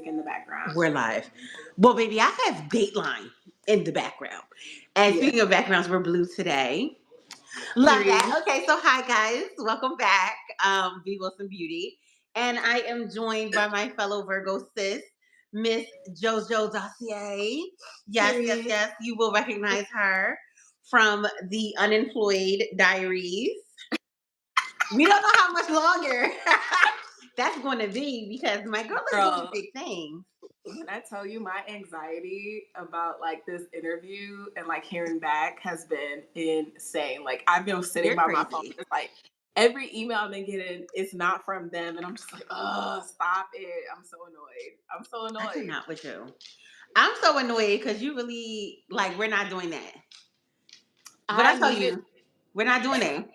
music in the background. We're live. Well, baby, I have Dateline in the background. And Yeah. speaking of backgrounds, we're blue today. Love Period. that. Okay, so hi guys. Welcome back. Be Wilson Beauty. And I am joined by my fellow Virgo sis, Miss JoJo Dossier. Yes, yes, Period. yes. You will recognize her from the Unemployed Diaries. We don't know how much longer that's going to be because my girl is doing Girl, big things. when I tell you my anxiety about like this interview and like hearing back has been insane. Like I've been sitting You're by my phone, crazy. it's like every email I've been getting, it's not from them, and I'm just like, oh, stop it! I'm so annoyed. I'm so I annoyed. cannot with you. I'm so annoyed because you really like we're not doing that. But I I tell needed. you, we're not doing that.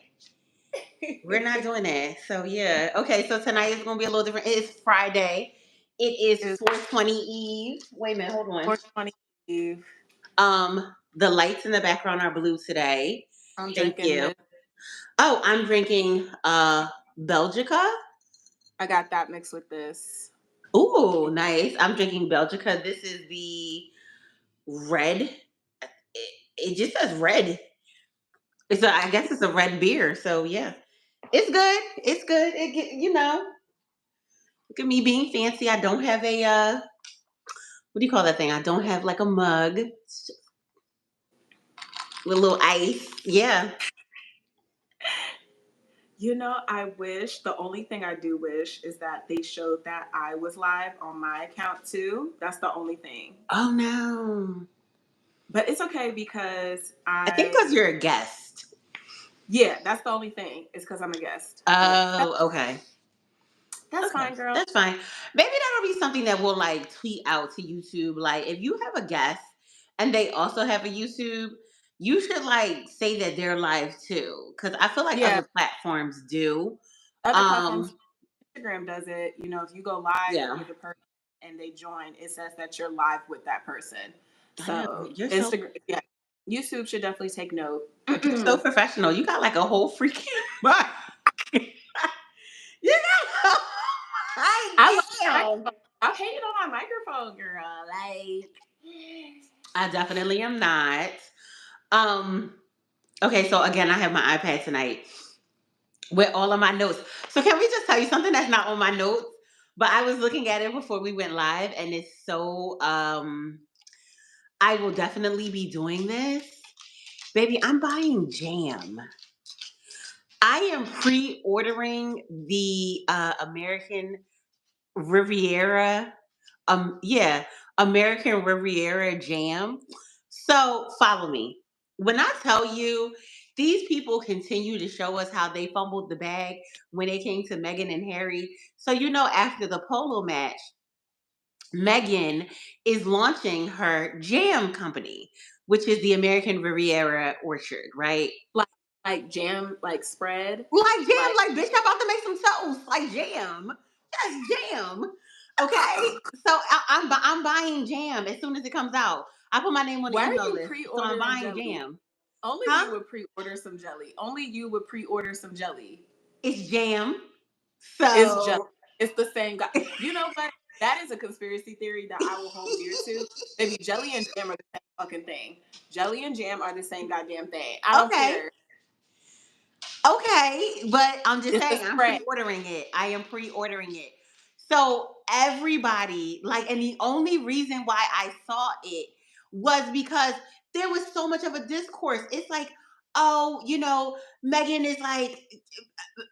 We're not doing that. So yeah. Okay, so tonight is gonna be a little different. It's Friday. It is It's 420 Eve. Wait a minute, hold on. 420 Eve. The lights in the background are blue today. I'm Thank drinking you. this. Oh, I'm drinking Belgica. I got that mixed with this. Ooh, nice. I'm drinking Belgica. This is the red. It just says red. I guess it's a red beer. So yeah. It's good. It's good. Look at me being fancy. I don't have a what do you call that thing? I don't have like a mug with a little ice. Yeah. You know, the only thing I do wish is that they showed that I was live on my account too. That's the only thing. Oh no. But it's okay because I think because you're a guest. yeah, that's the only thing. It's because I'm a guest. But Oh, okay. that's Okay. fine, girl. That's fine. Maybe that'll be something that we'll like tweet out to YouTube. Like if you have a guest and they also have a YouTube, you should like say that they're live too. Cause I feel like Yeah, other platforms do. other platforms, Um, Instagram does it. You know, if you go live yeah. with a person and they join, it says that you're live with that person. I know. So Instagram, yeah, YouTube should definitely take note. You're so professional. You got like a whole freaking mic. You know, I love my damn. microphone. I'm hating on my microphone, girl. Like, I definitely am not. Um. Okay, so again, I have my iPad tonight with all of my notes. So can we just tell you something that's not on my notes? But I was looking at it before we went live, and it's so. I will definitely be doing this, baby. I'm buying jam. I am pre-ordering the American Riviera. Yeah, American Riviera jam. So follow me. When I tell you these people continue to show us how they fumbled the bag when it came to Meghan and Harry. So after the polo match, Meghan is launching her jam company, which is the American Riviera Orchard, right? like, like jam, like spread, Like jam, like like bitch, I'm about to make some toast. Like jam. Yes, jam. Okay. So I'm buying jam as soon as it comes out. I put my name on the why are email you list. So I'm pre-ordering buying jelly? jam. Only you Huh? would pre-order some jelly. Only you would pre-order some jelly. It's jam. It's jelly. So It's the same guy. You know what? That is a conspiracy theory that I will hold dear to. Maybe jelly and jam are the same fucking thing. Jelly and jam are the same goddamn thing. I don't okay. care. Okay. But I'm just It's the saying I'm spread. pre-ordering it. I am pre-ordering it. So everybody, like, and the only reason why I saw it was because there was so much of a discourse. It's like, oh, Megan is like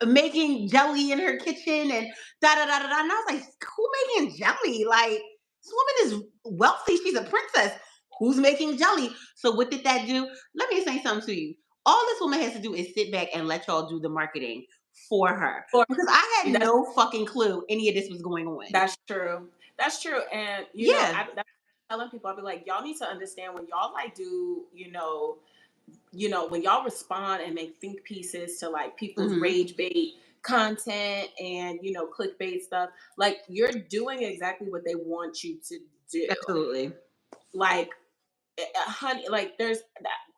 making jelly in her kitchen and da da da da da. And I was like, who making jelly? Like, this woman is wealthy. She's a princess. Who's making jelly? So what did that do? Let me say something to you. All this woman has to do is sit back and let y'all do the marketing for her. Or Because I had that's no fucking clue any of this was going on. that's true. That's true. And Yeah. that's telling people, I'll be like, y'all need to understand when y'all like do, when y'all respond and make think pieces to like people's Hmm. rage bait content and clickbait stuff, like you're doing exactly what they want you to do. Absolutely. Like, honey, like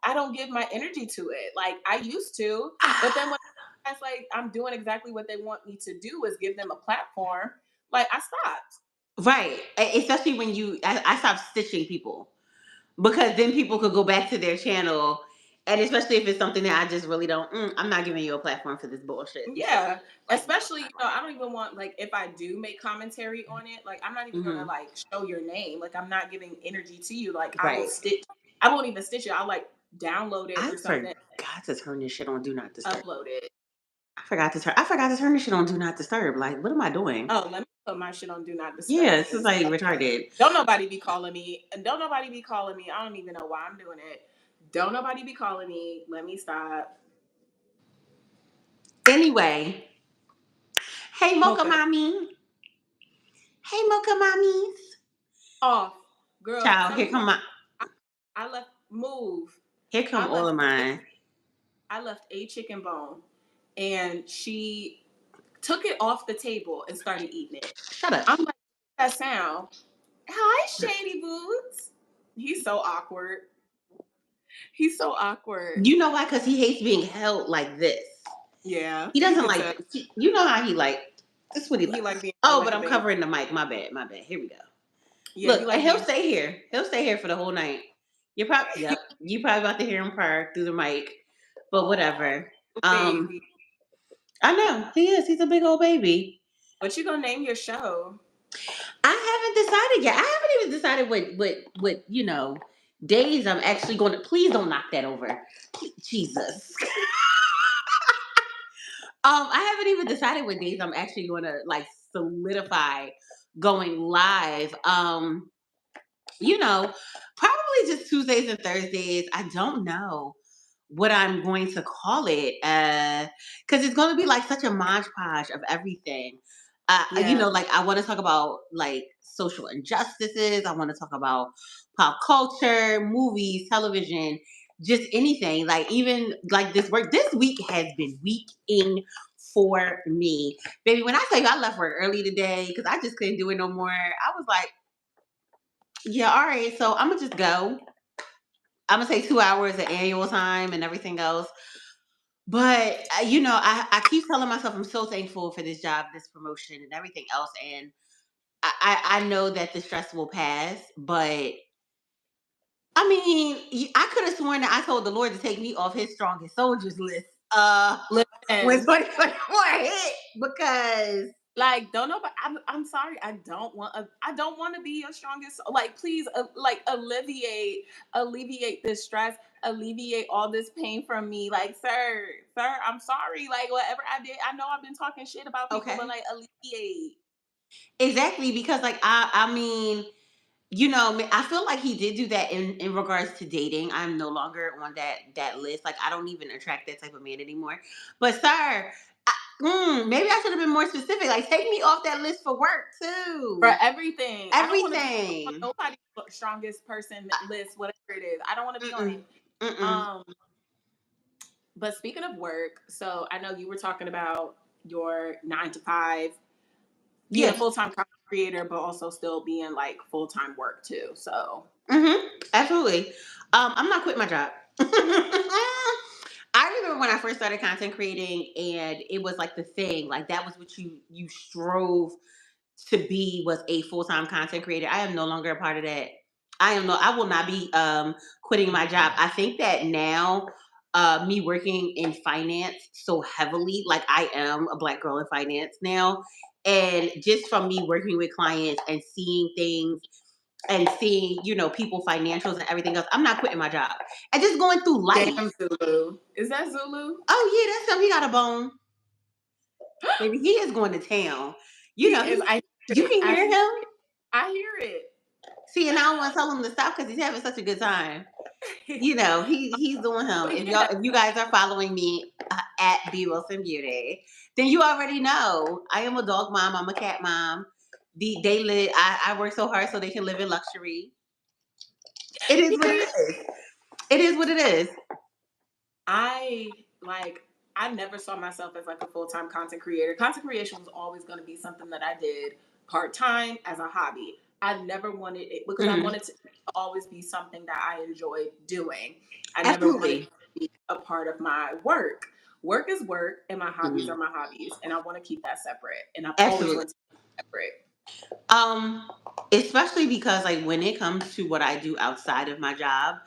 I don't give my energy to it like I used to, but then when I was like I'm doing exactly what they want me to do is give them a platform, like I stopped. Right. Especially when I stopped stitching people because then people could go back to their channel. And especially if it's something that I just really don't, I'm not giving you a platform for this bullshit. Yeah, Like, no. especially, I don't even want, like, if I do make commentary on it, like, I'm not even gonna, Hmm. like, show your name. Like, I'm not giving energy to you. Like, Right. I won't even stitch it. I'll, like, download it I or something, forgot to turn this shit on Do Not Disturb. upload it. I forgot to turn this shit on Do Not Disturb. Like, what am I doing? Oh, let me put my shit on Do Not Yeah, Disturb this is because like retarded. don't nobody be calling me. And don't nobody be calling me. I don't even know why I'm doing it. Don't nobody be calling me. Let me stop. Anyway, hey Mocha Mocha, Mommy. Hey Mocha Mommies. off. Girl, Child, tell me here about come my I left move. here come I all left of mine. I left a chicken bone and she took it off the table and started eating it. Shut up. I'm like, that sound. Hi, Shady Boots. He's so awkward. He's so awkward. You know why? Because he hates being held like this. Yeah, He you doesn't could like. tell. You know how he like. This is what he He like. like being held Oh, like but a I'm baby. covering the mic. My bad. My bad. Here we go. Yeah, he Look, and like he'll being. stay here. He'll stay here for the whole night. You're probably yep. You probably about to hear him purr through the mic, but Aw, whatever. Um, baby. I know he is. He's a big old baby. What you gonna name your show? I haven't decided yet. I haven't even decided what days I'm actually going to. Please don't knock that over. Jesus. I haven't even decided what days I'm actually going to like solidify going live. Probably just Tuesdays and Thursdays. I don't know what I'm going to call it. Because it's going to be like such a modge of everything. Yeah, Like I want to talk about like social injustices. I want to talk about pop culture, movies, television, just anything. Like even like this week has been weeking for me. Baby, when I tell you I left work early today because I just couldn't do it no more, I was like, yeah, all right. So I'm gonna just go. I'm gonna say 2 hours of annual time and everything else. But I keep telling myself I'm so thankful for this job, this promotion, and everything else. And I know that the stress will pass. But I mean, I could have sworn that I told the Lord to take me off His strongest soldiers list. When listen. 2024 hit, because Like, don't know, but I'm sorry. I don't want to be your strongest. Like, please, like alleviate this stress, alleviate all this pain from me. Like, sir, I'm sorry. Like, whatever I did, I know I've been talking shit about people, but okay, like, alleviate. exactly because like I mean. I feel like he did do that in regards to dating. I'm no longer on that list. Like I don't even attract that type of man anymore. But sir, maybe I should have been more specific. Like take me off that list for work For too. everything. I don't want to be on Everything. nobody's strongest person list, whatever it is. I don't want to be on Mm-mm. it. Mm-mm. Um, but speaking of work, so I know you were talking about your 9 to 5, being a Yeah. full time content creator, but also still being like full time work too. So Absolutely. I'm not quitting my job. I remember when I first started content creating, and it was like the thing. Like that was what you strove to be, was a full-time content creator. I am no longer a part of that. I will not be quitting my job. I think that now me working in finance so heavily, like I am a black girl in finance now, and just from me working with clients and seeing things and seeing, people financials and everything else, I'm not quitting my job. And just going through damn life. Zulu. Is that Zulu? Oh yeah, that's him. He got a bone. Baby, he is going to town. He is. I hear You it. can hear him. I hear it. See, and I don't want to tell him to stop because he's having such a good time. He's doing him. But yeah, If you guys are following me at B Wilson Beauty, then you already know I am a dog mom. I'm a cat mom. They live. I work so hard so they can live in luxury. It is what it period. is. It is what it is. I like. I never saw myself as like a full time content creator. Content creation was always going to be something that I did part time as a hobby. I never wanted it because I Mhm. wanted to always be something that I enjoyed doing. I never wanted it Absolutely. to be a part of my work. Work is work, and my hobbies Mhm. are my hobbies, and I want to keep that separate. And I've always Absolutely. wanted to keep it separate. Um, Especially because like when it comes to what I do outside of my job,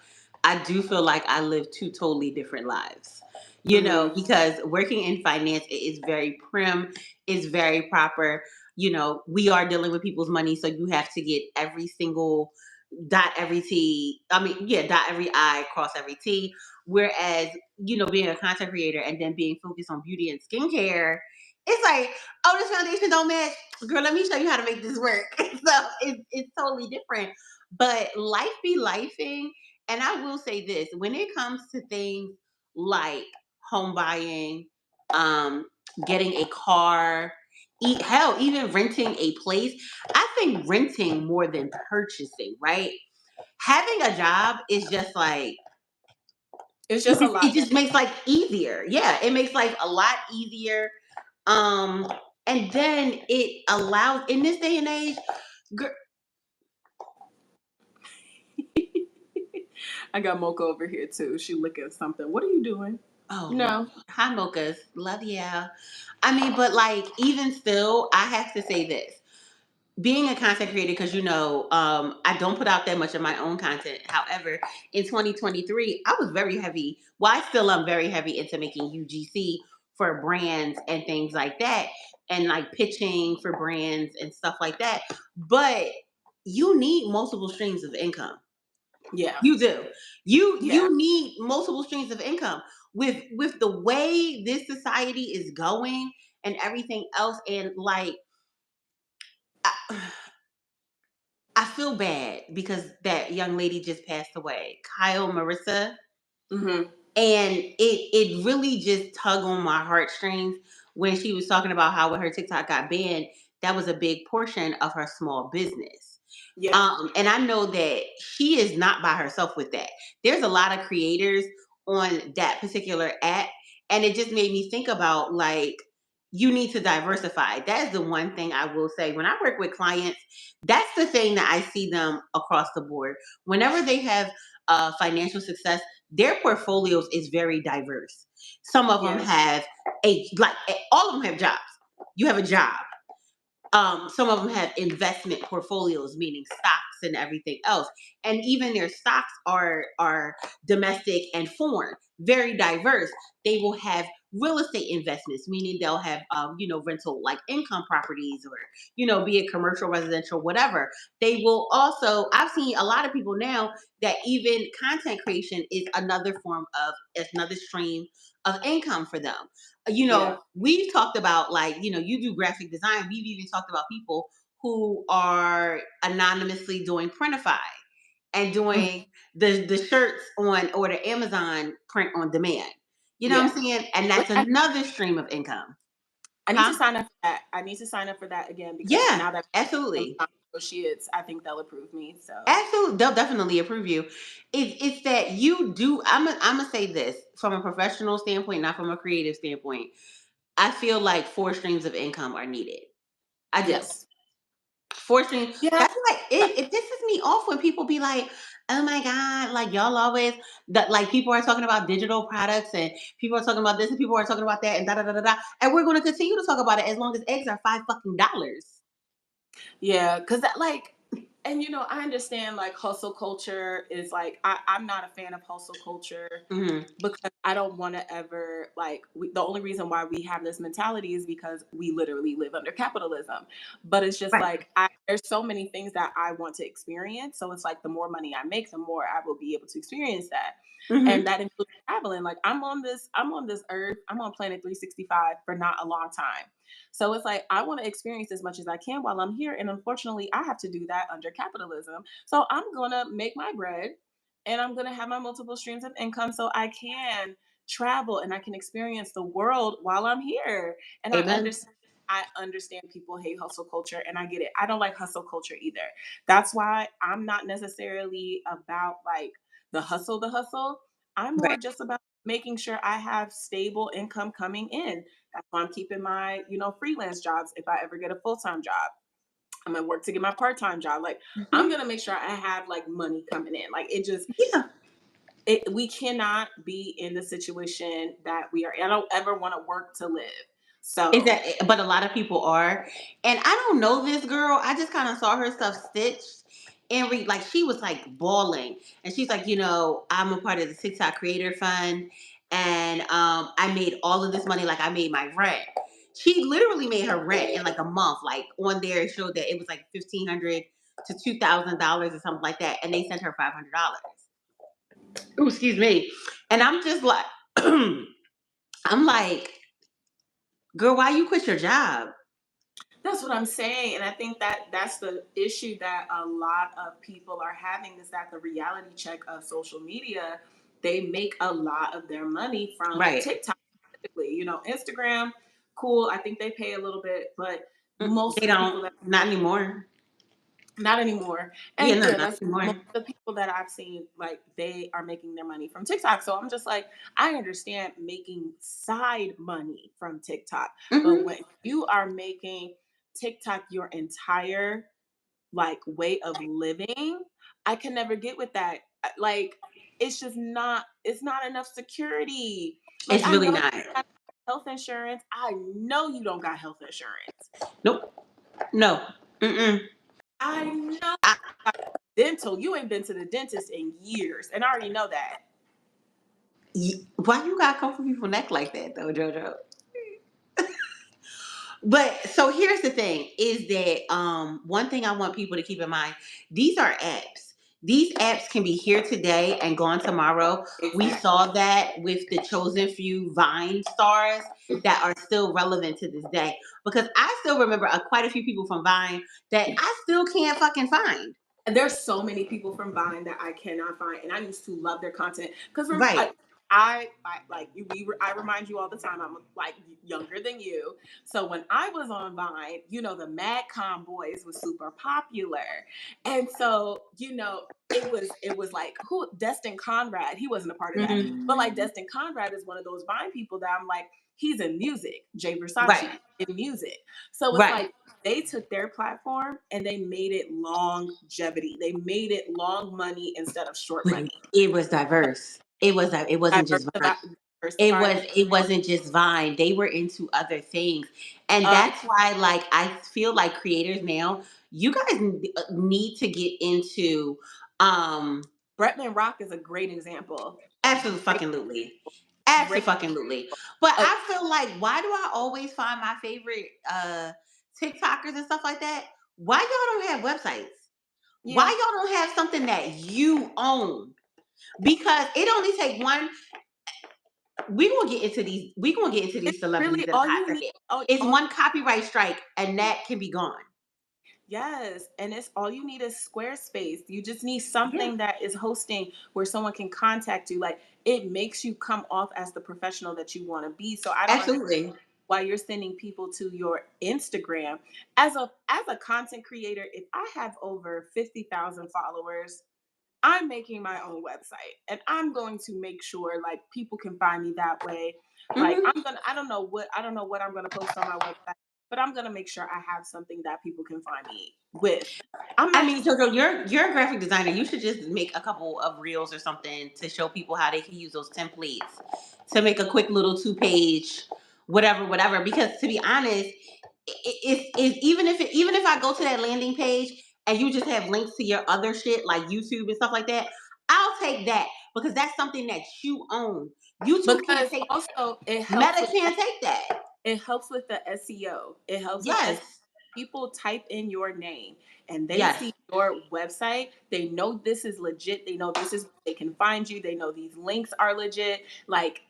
I do feel like I live two totally different lives. Hmm. Because working in finance it is very prim, is very proper. We are dealing with people's money, so you have to get every single dot every T. I mean, yeah, dot every I, cross every T. Whereas, being a content creator and then being focused on beauty and skincare, it's like, oh, this foundation don't match. Girl, let me show you how to make this work. So it's totally different. But life be lifing. And I will say this, when it comes to things like home buying, um, getting a car, hell, even renting a place, I think renting more than purchasing, right? Having a job is just like, It's it just a just, it lot. just makes life easier. Yeah, it makes life a lot easier. Um, and then it allows, in this day and age, girl, I got Mocha over here too. She looking at something. What are you doing? oh Lord. No. Hi mochas, love ya. I mean, but like even still, I have to say this. Being a content creator, because I don't put out that much of my own content. However, in 2023, I was very heavy. Well, I still am very heavy into making UGC for brands and things like that, and like pitching for brands and stuff like that. But you need multiple streams of income. Yeah. You do. Yeah. You need multiple streams of income with the way this society is going and everything else, and like. I feel bad because that young lady just passed away, Kyle Marissa, Hmm. and it really just tugged on my heartstrings when she was talking about how when her TikTok got banned, that was a big portion of her small business. Yeah. And I know that she is not by herself with that. There's a lot of creators on that particular app, and it just made me think about like you need to diversify. That is the one thing I will say. When I work with clients, that's the thing that I see them across the board. Whenever they have financial success, their portfolios is very diverse. Some of them Yeah. have all of them have jobs. You have a job. Some of them have investment portfolios, meaning stocks and everything else, and even their stocks are domestic and foreign, very diverse. They will have real estate investments, meaning they'll have rental like income properties, or be it commercial, residential, whatever. They will also. I've seen a lot of people now that even content creation is another form of another stream of income for them. Yeah. We've talked about like, you do graphic design. We've even talked about people who are anonymously doing Printify and Mm. doing the shirts on or the Amazon print on demand. You know what Yeah. I'm saying? And Which that's another stream of income. I need to Huh? sign up for that. I need to sign up for that again because Yeah, now that I'm absolutely. associates, I think they'll approve me. So Absolutely. They'll definitely approve you. It's that you do. I'm gonna say this from a professional standpoint, not from a creative standpoint. I feel like four streams of income are needed. I do. yes. Fortune. Yeah. That's why it pisses me off when people be like, "Oh my god, like y'all always that like people are talking about digital products and people are talking about this and people are talking about that and da da da da da." And we're going to continue to talk about it as long as eggs are $5 fucking. Yeah, because that like, and I understand like hustle culture is like I'm not a fan of hustle culture Hmm. because I don't want to ever like the only reason why we have this mentality is because we literally live under capitalism. But it's just Right. like there's so many things that I want to experience. So it's like the more money I make, the more I will be able to experience that. Hmm. And that includes traveling. Like I'm on this earth, I'm on planet 365 for not a long time. So it's like I want to experience as much as I can while I'm here. And unfortunately, I have to do that under capitalism. So I'm gonna make my bread and I'm gonna have my multiple streams of income so I can travel and I can experience the world while I'm here. And Amen. I understand people hate hustle culture and I get it. I don't like hustle culture either. That's why I'm not necessarily about like the hustle. I'm more Right. just about making sure I have stable income coming in. That's why I'm keeping my, freelance jobs if I ever get a full-time job. I'm gonna work to get my part-time job. Like I'm Hmm. gonna make sure I have like money coming in. Like Yeah. we cannot be in the situation that we are. I don't ever want to work to live. Is So that? But a lot of people are, and I don't know this girl. I just kind of saw her stuff stitched and read like she was like bawling, and she's like, I'm a part of the TikTok Creator Fund, and I made all of this money. Like I made my rent. She literally made her rent in like a month. Like on there, it showed that it was like $1,500 to $2,000 or something like that, and they sent her $500. Oh, excuse me. And I'm just like, I'm like, girl, why you quit your job? that's what I'm saying, and I think that that's the issue that a lot of people are having is that the reality check of social media, they make a lot of their money from Right. TikTok, typically. Instagram, cool. I think they pay a little bit, but most They of the don't. people that Not anymore. not anymore. Yeah, And no, yeah, not that's most anymore. of the people that I've seen, like they are making their money from TikTok. So I'm just like, I understand making side money from TikTok, but Hmm. when you are making TikTok your entire like way of living, I can never get with that. Like it's just not it's not enough security. Like It's I really know you not. got health insurance. I know you don't got health insurance. Nope. No. Mm-mm. I know I, dental. You ain't been to the dentist in years, and I already know that. why you gotta come for people neck like that, though, JoJo? But so here's the thing: is that one thing I want people to keep in mind? These are apps. These apps can be here today and gone tomorrow. We Exactly. saw that with the chosen few Vine stars that are still relevant to this day. Because I still remember quite a few people from Vine that I still can't fucking find. And there's so many people from Vine that I cannot find, and I used to love their content because Right. I like you. I remind you all the time I'm like younger than you. So when I was on Vine, the Madcom boys was super popular, and so it was like who Destin Conrad. He wasn't a part of that, but like Hmm. Destin Conrad is one of those Vine people that I'm like he's in music. Jay Right. Versace in music, so it's Right. like they took their platform and they made it longevity. They made it long money instead of short But money. it was diverse. It wasn't just Vine. Diversified. It wasn't just Vine. They were into other things. And Uh, that's why like I feel like creators now, you guys need to get into um Bretman Rock is a great example. absolutely Great, fucking lutely. great. Absolutely. But Uh, I feel like why do I always find my favorite TikTokers and stuff like that? Why y'all don't have websites? Why yeah, y'all don't have something that you own? Because it only take one. We gonna get into it's these celebrities really in a all hot you need. second. It's one copyright strike and that can be gone. Yes, and it's all you need is Squarespace. You just need Yeah, something that is hosting where someone can contact you. Like it makes you come off as the professional that you want to be. So I don't understand absolutely. why you're sending people to your Instagram. As a content creator, if I have over 50,000 followers, I'm making my own website and I'm going to make sure like people can find me that way. Like Hmm. I don't know what I'm gonna post on my website, but I'm gonna make sure I have something that people can find me with. I'm I not mean, just Jojo, you're a graphic designer. You should just make a couple of reels or something to show people how they can use those templates to make a quick little 2 page whatever, whatever. Because to be honest, it's even if I go to that landing page and you just have links to your other shit like YouTube and stuff like that, I'll take that because that's something that you own. YouTube can't because take also Meta can't take that. it helps with the SEO. It helps with Yes. people type in your name and they Yes. see your website, they know this is legit. They know this is they can find you. They know these links are legit. Like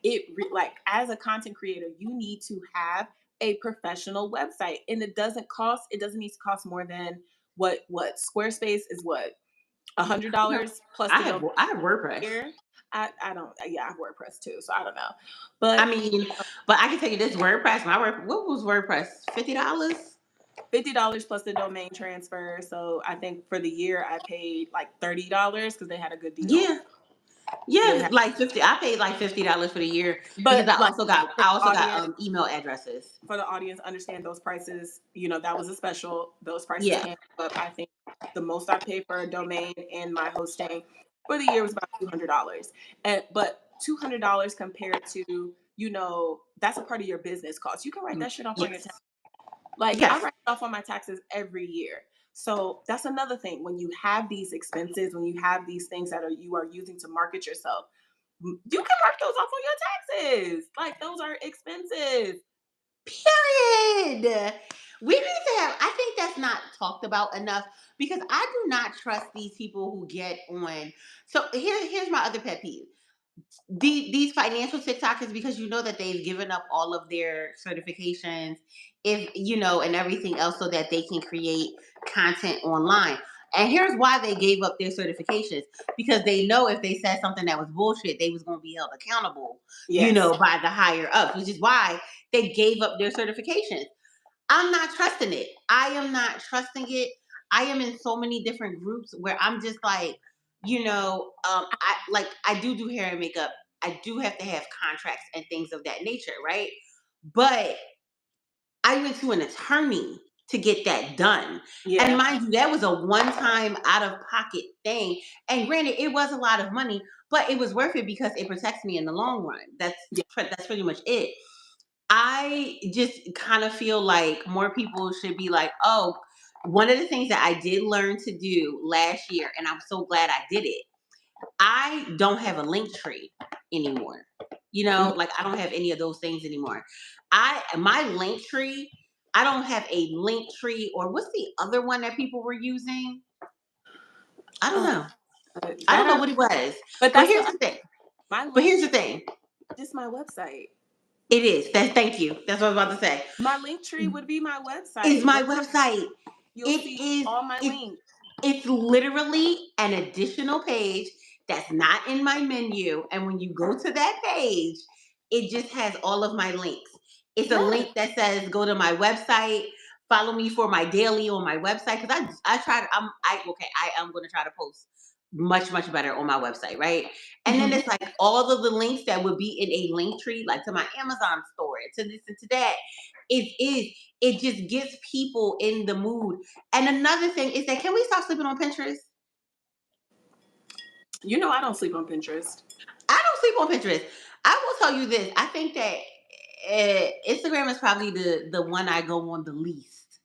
as a content creator, you need to have a professional website, and it doesn't cost. It doesn't need to cost more than what Squarespace is. What $100 plus the domain I have WordPress. here. I don't. Yeah, I have WordPress too, so I don't know, I but mean, but I can tell you this WordPress. What was WordPress? $50. $50 plus the domain transfer. So I think for the year I paid like $30 because they had a good deal. Yeah, They yeah, had, like 50. I paid like $50 for the year because but like for I the also got audience, email addresses. understand those prices. That was a special. Those prices Yeah. can go up. I think the most I paid for a domain and my hosting for the year was about $200, and but $200 compared to that's a part of your business cost. You can write that shit off on your tax. Yes. Like I Yes. write it off on my taxes every year. So that's another thing. When you have these expenses, when you have these things that you are using to market yourself, you can mark those off on your taxes. Like those are expenses. Period. We need to have, I think that's not talked about enough because I do not trust these people who get on. So here's my other pet peeve. These financial TikTokers, because you know that they've given up all of their certifications, if you know, and everything else, so that they can create content online. And here's why they gave up their certifications, because they know if they said something that was bullshit, they was going to be held accountable, Yes. by the higher ups, which is why they gave up their certifications. I'm not trusting it. I am not trusting it. I am in so many different groups where I'm just like, I do hair and makeup. I do have to have contracts and things of that nature, right? But I went to an attorney to get that done. And Yeah. mind you, that was a one-time out-of-pocket thing. And granted, it was a lot of money, but it was worth it because it protects me in the long run. Yeah. That's pretty much it. I just kind of feel like more people should be like, oh, one of the things that I did learn to do last year, and I'm so glad I did it. I don't have a link tree anymore. Mhm. Like I don't have any of those things anymore. My link tree, I don't have a link tree, or what's the other one that people were using? I don't Uh, know. I don't know that what it was. but But that's here's the the thing. my But link here's the tree thing. is my website. It is. Thank you. That's what I was about to say. My link tree would be my Is website. my website. You'll It see is all my it links. it's literally an additional page that's not in my menu. And when you go to that page, it just has all of my links. It's a Yes. link that says go to my website, follow me for my daily on my website. Because I tried I am gonna try to post much, much better on my website, right? And then Mhm. it's like all of the links that would be in a link tree, like to my Amazon store, to this and to that. It just gets people in the mood. And another thing is that, can we stop sleeping on Pinterest? I don't sleep on Pinterest. I don't sleep on Pinterest. I will tell you this. I think that Instagram is probably the one I go on the least.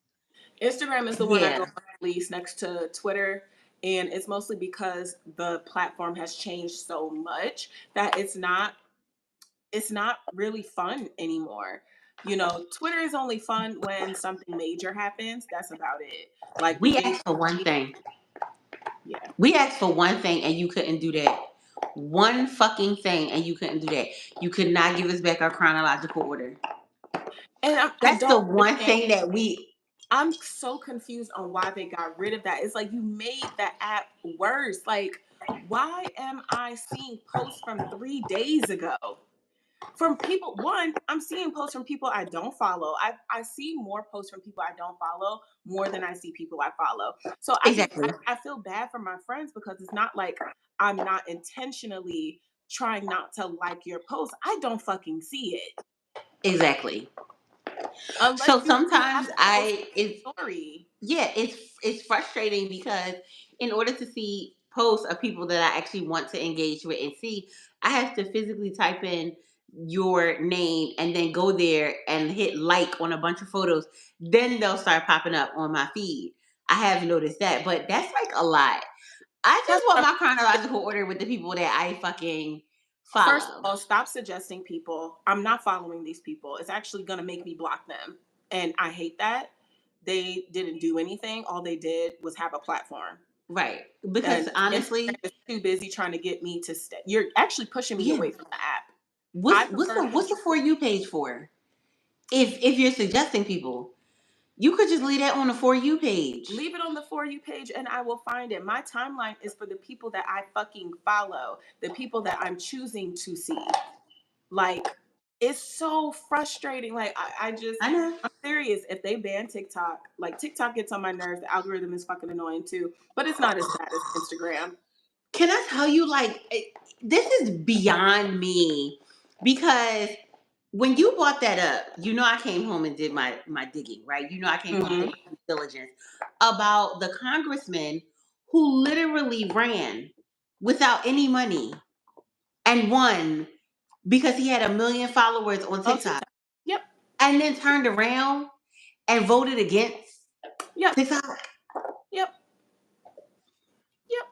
Instagram is the one I go Yeah, on least next to Twitter. And it's mostly because the platform has changed so much that it's not really fun anymore. Twitter is only fun when something major happens. That's about it. Like the we things, asked for one thing. yeah. We asked for one thing, and you couldn't do that. One fucking thing, and you couldn't do that. You could not give us back our chronological order. And I That's the don't one understand. thing that we. I'm so confused on why they got rid of that. It's like you made that app worse. Like, why am I seeing posts from 3 days ago? From people, one, I'm seeing posts from people I don't follow. I see more posts from people I don't follow more than I see people I follow. So Exactly. I feel bad for my friends because it's not like I'm not intentionally trying not to like your post. I don't fucking see it Exactly. unless So you have sometimes to post I a it's story. yeah, it's frustrating because in order to see posts of people that I actually want to engage with and see, I have to physically type in your name and then go there and hit like on a bunch of photos. Then they'll start popping up on my feed. I have noticed that, but that's like a lot. I just That's want what my chronological order with the people that I fucking First of follow. all, stop suggesting people. I'm not following these people. It's actually going to make me block them. And I hate that. They didn't do anything. All they did was have a platform. Right. Because And Instagram honestly, is too busy trying to get me to stay. You're actually pushing me yeah. away from the app. What's I what's prefer the what's the Pinterest. for you page for? If you're suggesting people, you could just leave that on the for you page. Leave it on the For You page and I will find it. My timeline is for the people that I fucking follow, the people that I'm choosing to see. Like, it's so frustrating. Like, I know. I'm serious. If they ban TikTok, like TikTok gets on my nerves. The algorithm is fucking annoying too, but it's not as bad as Instagram. Can I tell you, like, this is beyond me because when you brought that up, I came home and did my digging, right? I came home and Hmm. did my due diligence about the congressman who literally ran without any money and won because he had 1 million followers on On TikTok, TikTok. Yep. and then turned around and voted against Yep. TikTok Yep. Yep.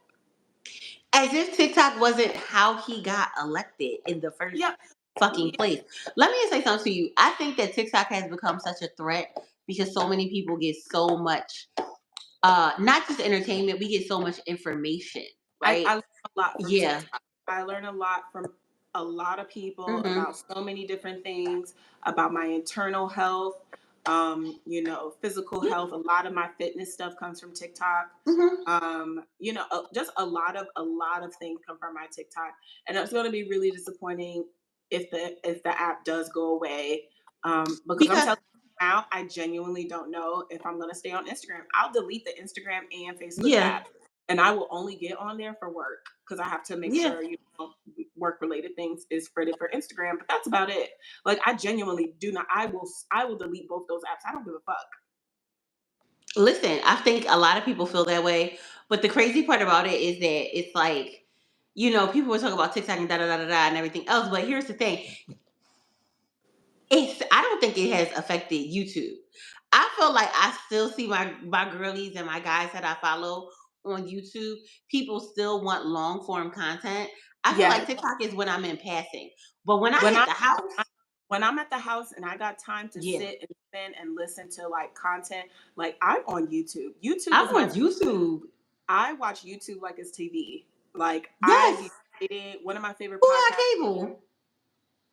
as if TikTok wasn't how he got elected in the first Yep. fucking Yep. place. Let me just say something to you. I think that TikTok has become such a threat because so many people get so much, not just entertainment, we get so much information, I right? learn a lot from Yeah. TikTok. I learn a lot from a lot of people Hmm. about so many different things, about my internal health, physical Yeah. health. A lot of my fitness stuff comes from TikTok. Hmm. Just a lot of things come from my TikTok, and it's going to be really disappointing if the app does go away. Because I'm Because telling you now, I genuinely don't know if I'm going to stay on Instagram. I'll delete the Instagram and Facebook yeah, app, and I will only get on there for work because I have to make yeah. sure work related things is fitted for Instagram. But that's about it. Like I genuinely do not. I will delete both those apps. I don't give a fuck. Listen, I think a lot of people feel that way, but the crazy part about it is that it's like, people were talking about TikTok and da da da da da and everything else. But here's the thing: I don't think it has affected YouTube. I feel like I still see my girlies and my guys that I follow on YouTube. People still want long form content. I feel like Yes. TikTok is when I'm in passing, but when I When hit I the house, when I'm at the house and I got time to yeah, sit and spend and listen to like content, like I'm on YouTube. YouTube I'm is my on YouTube. I watch YouTube like it's TV. Like I Yes, be waiting. One of my favorite who got podcasts, cable?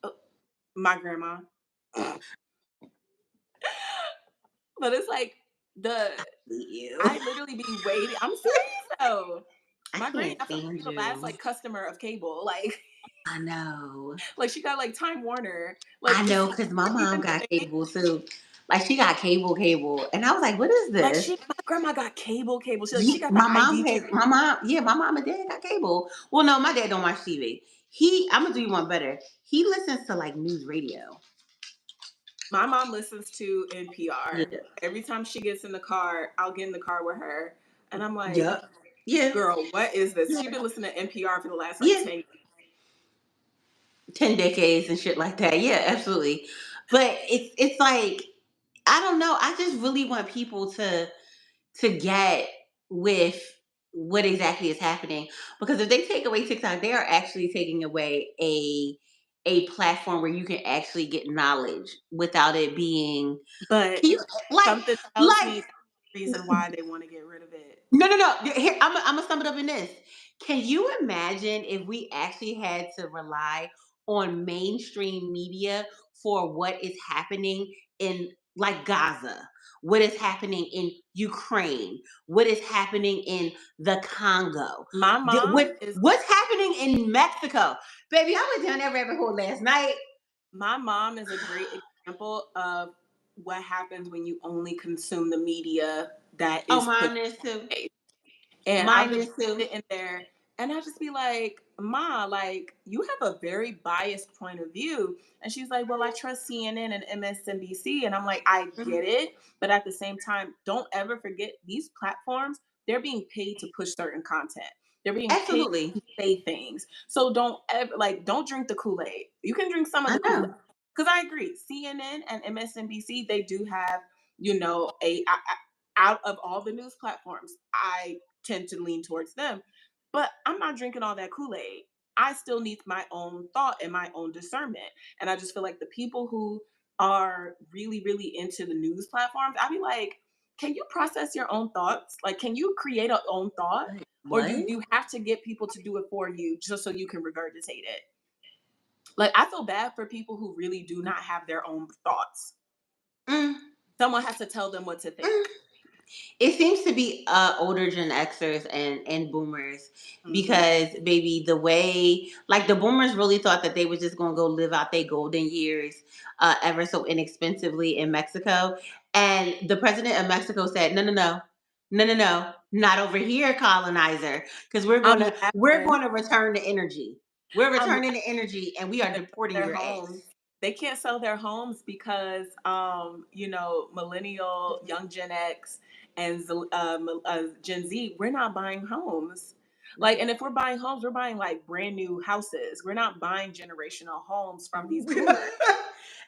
uh, my grandma. But it's like the You, I literally be waiting. I'm serious though. I My granny, can't I feel like stand she's the last you. like customer of cable. Like I know. like she got like Time Warner. I Like is know, Time cause my Warner mom even got a thing? cable too. Like she got cable, and I was like, "What is Like this?" my grandma got cable. She Yeah, got the ID my channel. mom, yeah, my mom and dad got cable. Well, no, my dad don't watch TV. I'm gonna do you one better. He listens to like news radio. My mom listens to NPR. Yeah. Every time she gets in the car, I'll get in the car with her. And I'm like, Yep. Yeah. girl, what is this? She's Yeah. been listening to NPR for the last like Yeah. 10 years. 10 decades and shit like that. Yeah, absolutely. But it's like I don't know. I just really want people to get with what exactly is happening. Because if they take away TikTok, they are actually taking away a platform where you can actually get knowledge without it being But can you like something tells like me that's the reason why they want to get rid of it. no. Here, I'm gonna sum it up in this. Can you imagine if we actually had to rely on mainstream media for what is happening in like Gaza, what is happening in Ukraine, what is happening in the Congo, My mom is what's happening in Mexico? Baby, I went down that rabbit hole last night. my mom is a great example of what happens when you only consume the media that Oh, is put. mine is too. And I'll Mine just is too. sit in there and I'll just be like, Ma, like, you have a very biased point of view. And she's like, well, I trust CNN and MSNBC. And I'm like, I Mhm. get it. But at the same time, don't ever forget these platforms, they're being paid to push certain content. They're being paid Absolutely. to say things. So don't ever, like, don't drink the Kool Aid. You can drink some of I the Kool Aid. know. Because I agree, CNN and MSNBC, they do have, out of all the news platforms, I tend to lean towards them. But I'm not drinking all that Kool Aid. I still need my own thought and my own discernment. And I just feel like the people who are really, really into the news platforms, I'd be like, can you process your own thoughts? Like, can you create a own thought? Or do What? you have to get people to do it for you just so you can regurgitate it? Like, I feel bad for people who really do not have their own thoughts. Mm, Someone has to tell them what to mm. think. It seems to be older Gen Xers and boomers Hmm. because baby, the way like the boomers really thought that they were just gonna go live out their golden years ever so inexpensively in Mexico. And the president of Mexico said, no, not over here, colonizer, because I'm we're laughing. gonna return the energy. We're I'm returning the energy and we are sell deporting their your homes. ass. They can't sell their homes because, millennial, young Gen X, and Gen Z, we're not buying homes. Like, and if we're buying homes, we're buying like brand new houses. We're not buying generational homes from these boomers.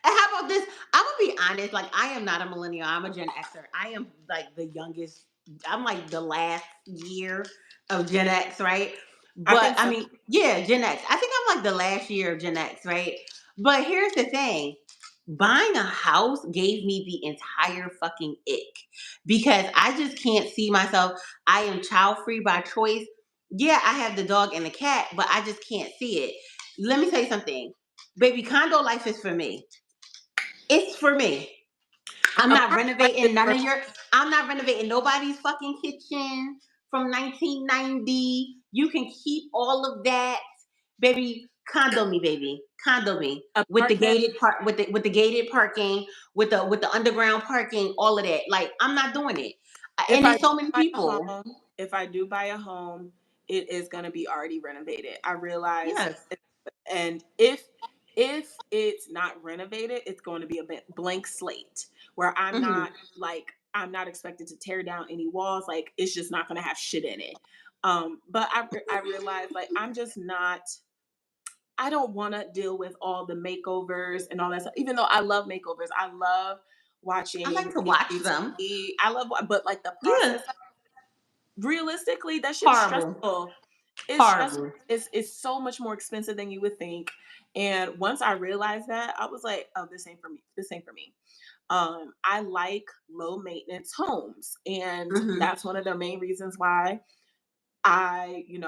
And how about this? I'm gonna be honest. Like, I am not a millennial. I'm a Gen Xer. I am like the youngest. I'm like the last year of Gen X, right? I But think I so. mean, yeah, Gen X. I think I'm like the last year of Gen X, right? But here's the thing: buying a house gave me the entire fucking ick because I just can't see myself. I am child free by choice. Yeah, I have the dog and the cat, but I just can't see it. Let me tell you something. Baby, condo life is for me. It's for me. I'm not Apartment life is renovating none for of your. I'm not renovating nobody's fucking kitchen from 1990. You can keep all of that, baby. Condo me, baby. Condo me with the apartment. gated park, with the gated parking, with the underground parking, all of that. Like, I'm not doing it. If And I there's do so many buy a people. home, if I do buy a home, it is gonna be already renovated. I realize, Yes. and if it's not renovated, it's going to be a blank slate where Hmm. I'm not expected to tear down any walls. Like, it's just not gonna have shit in it. But I realize, like, I'm just not. I don't want to deal with all the makeovers and all that stuff. Even though I love makeovers, I love I like watching to watch them. HGTV. I love, but like the Yeah. process, realistically, that shit's Horrible. stressful. It's stressful. Horrible. It's so much more expensive than you would think. And once I realized that, I was like, oh, this ain't for me. This ain't for me. I like low maintenance homes, and Hmm. that's one of the main reasons why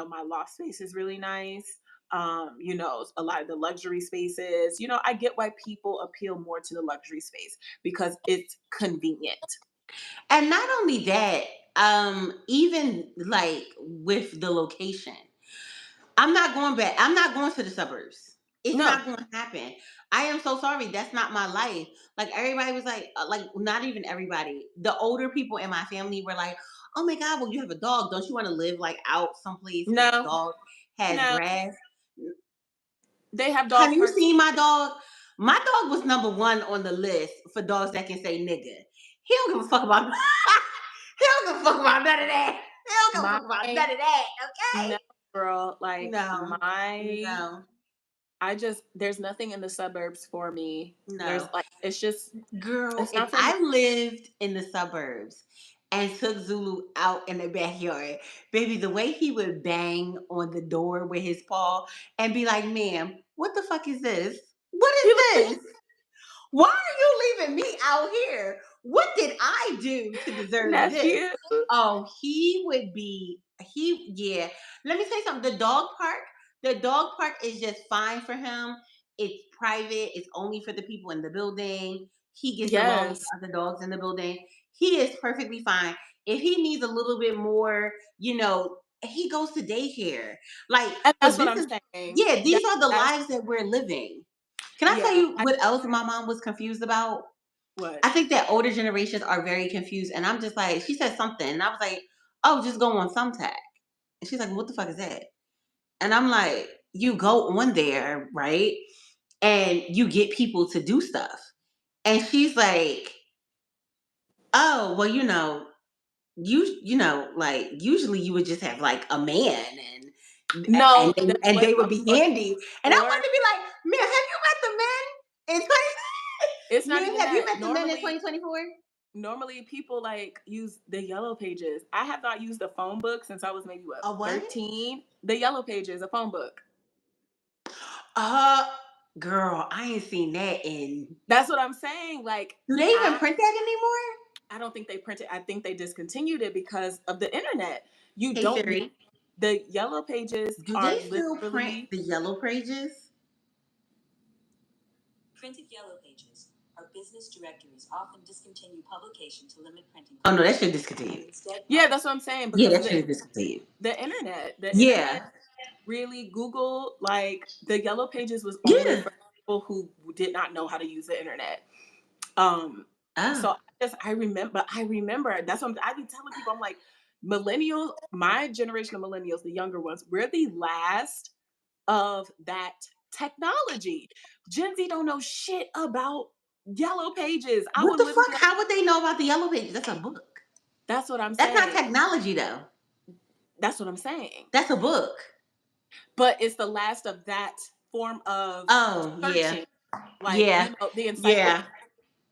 my loft space is really nice. A lot of the luxury spaces. I get why people appeal more to the luxury space because it's convenient. And not only that, even like with the location, I'm not going back. I'm not going to the suburbs. It's No, not going to happen. I am so sorry. That's not my life. Like, everybody was like not even everybody. The older people in my family were like, "Oh my god, well, you have a dog. Don't you want to live like out someplace where the no, dog has no. grass?" They have Have dog you parks. seen my dog? My dog was number one on the list for dogs that can say nigga. He don't give a fuck about. He don't give a fuck about none of that. He don't give a My fuck about none of that. No, Okay? girl, like No, no, there's nothing in the suburbs for me. There's no. like Girl, it's if not for me. I lived in the suburbs and took Zulu out in the backyard, baby, the way he would bang on the door with his paw and be like, "Ma'am, what the fuck is this? What He is was like, this? Why are you leaving me out here? What did I do to deserve this?" nephew. Oh, yeah. Let me tell you something. The dog park is just fine for him. It's private. It's only for the people in the building. He gets along with Yes. the other dogs in the building. He is perfectly fine. If he needs a little bit more, he goes to daycare. Like, And but that's what this I'm is, saying. yeah, these are the That's lives that we're living. Can I tell yeah. you what else my mom was confused about? What? I think that older generations are very confused. And I'm just like, she said something. And I was like, oh, just go on Thumbtack. And she's like, what the fuck is that? And I'm like, you go on there, right? And you get people to do stuff. And she's like, oh, well, like usually you would just have like a man and No, and, that's and what they would be handy. And I or wanted to be like, man, have you met the men in 20? it's not Men, even have you that. met the men in 2024? Normally people like use the yellow pages. I have not used a phone book since I was maybe what, A what? 13. The yellow pages, a phone book. Uh, Girl, I ain't seen that in. That's what I'm saying. Like Do they even I print that anymore? I don't think they printed. I think they discontinued it because of the internet. You Hey don't need Siri, the yellow pages do are they still print literally the yellow pages? Printed yellow pages are business directories often discontinue publication to limit printing Oh no, that costs should and discontinued. instead yeah, that's what I'm saying Yeah, because of that should discontinued. the internet Yeah, really Google like the yellow pages was only yeah. for people who did not know how to use the internet. Um, Oh, so I remember that's what I be telling people. I'm like, millennials, my generation of millennials, the younger ones, we're the last of that technology. Gen Z don't know shit about yellow pages. I what would the literally fuck? like, How would they know about the yellow pages? That's a book. that's what I'm That's not saying. technology though. That's what I'm saying. That's a book. But it's the last of that form of Oh, yeah. searching. Like, Yeah. Yeah.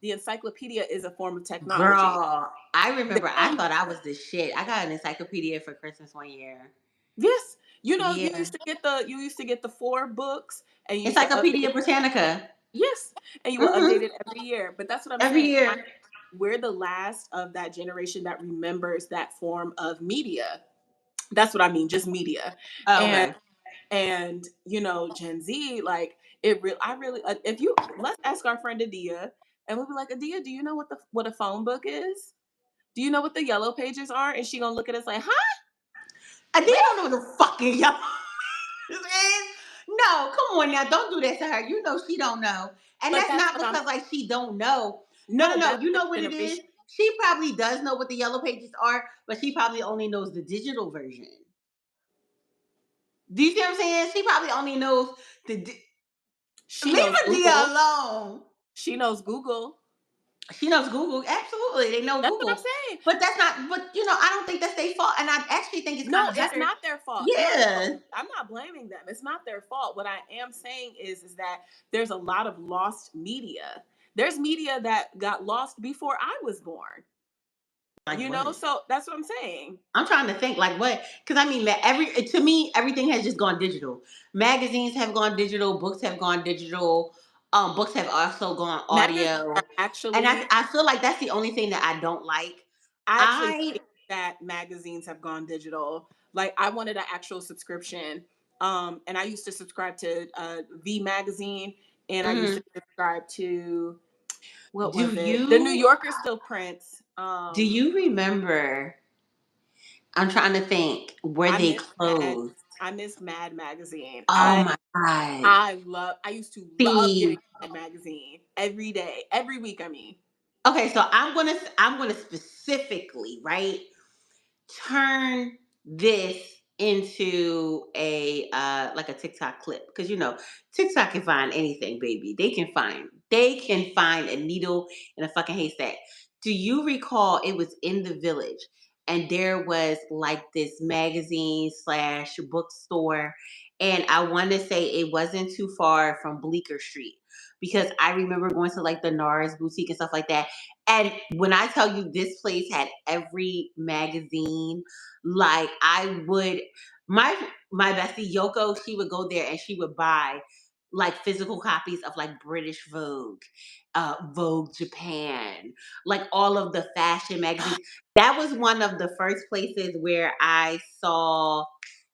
the encyclopedia is a form of technology. Girl, I The remember I phone thought book, I was the shit. I got an encyclopedia for Christmas one year. yes, Yeah. you used to get the 4 books, and you used to update. Encyclopedia Britannica. Yes, and you will update Hmm. it every year. But that's what I'm Every saying. year. We're the last of that generation that remembers that form of media. That's what I mean, just media. Oh, And okay. Gen Z, like it real I really if you let's ask our friend Adia, and we'll be like, Adia, do you know what a phone book is? Do you know what the yellow pages are? And she gonna look at us like, huh? And they Really? don't know the fucking y'all is. No, come on now. Don't do that to her. You know she don't know. And But that's that's not what I'm because like she don't know. No, no, no, no. that's You the know what it is? generation. She probably does know what the yellow pages are, but she probably only knows the digital version. Do you see what I'm saying? She probably only knows the. She Leave knows Adia Google. alone. She knows Google. She knows Google. Absolutely. They know That's what I'm Google. saying. But that's not, but I don't think that's their fault. And I actually think it's kind No, of it's better. not their fault. No, Yeah. I'm not blaming them. It's not their fault. What I am saying is that there's a lot of lost media. There's media that got lost before I was born. Like what? So that's what I'm saying. I'm trying to think like what, because I mean, to me, everything has just gone digital. Magazines have gone digital. Books have gone digital. Books have also gone Magazines are audio. And actually, I feel like that's the only thing that I don't like. I actually I hate that magazines have gone digital. Like I wanted an actual subscription. And I used to subscribe to V magazine, and I used to mhm. subscribe to what do was it? The New you Yorker still prints. do you remember? I'm trying to think where I they miss Mad. closed. I miss Mad magazine. Oh my god. I used to love See, getting Mad magazine every day, every week. I mean, okay, so I'm gonna specifically, right, turn this into a like a TikTok clip, because TikTok can find anything, baby. They can find a needle in a fucking haystack. Do you recall it was in the village and there was like this magazine slash bookstore, and I want to say it wasn't too far from Bleecker Street, because I remember going to like the NARS boutique and stuff like that. And when I tell you this place had every magazine, like I would, my my bestie Yoko, she would go there and she would buy like physical copies of like British Vogue, Vogue Japan, like all of the fashion magazines. That was one of the first places where I saw,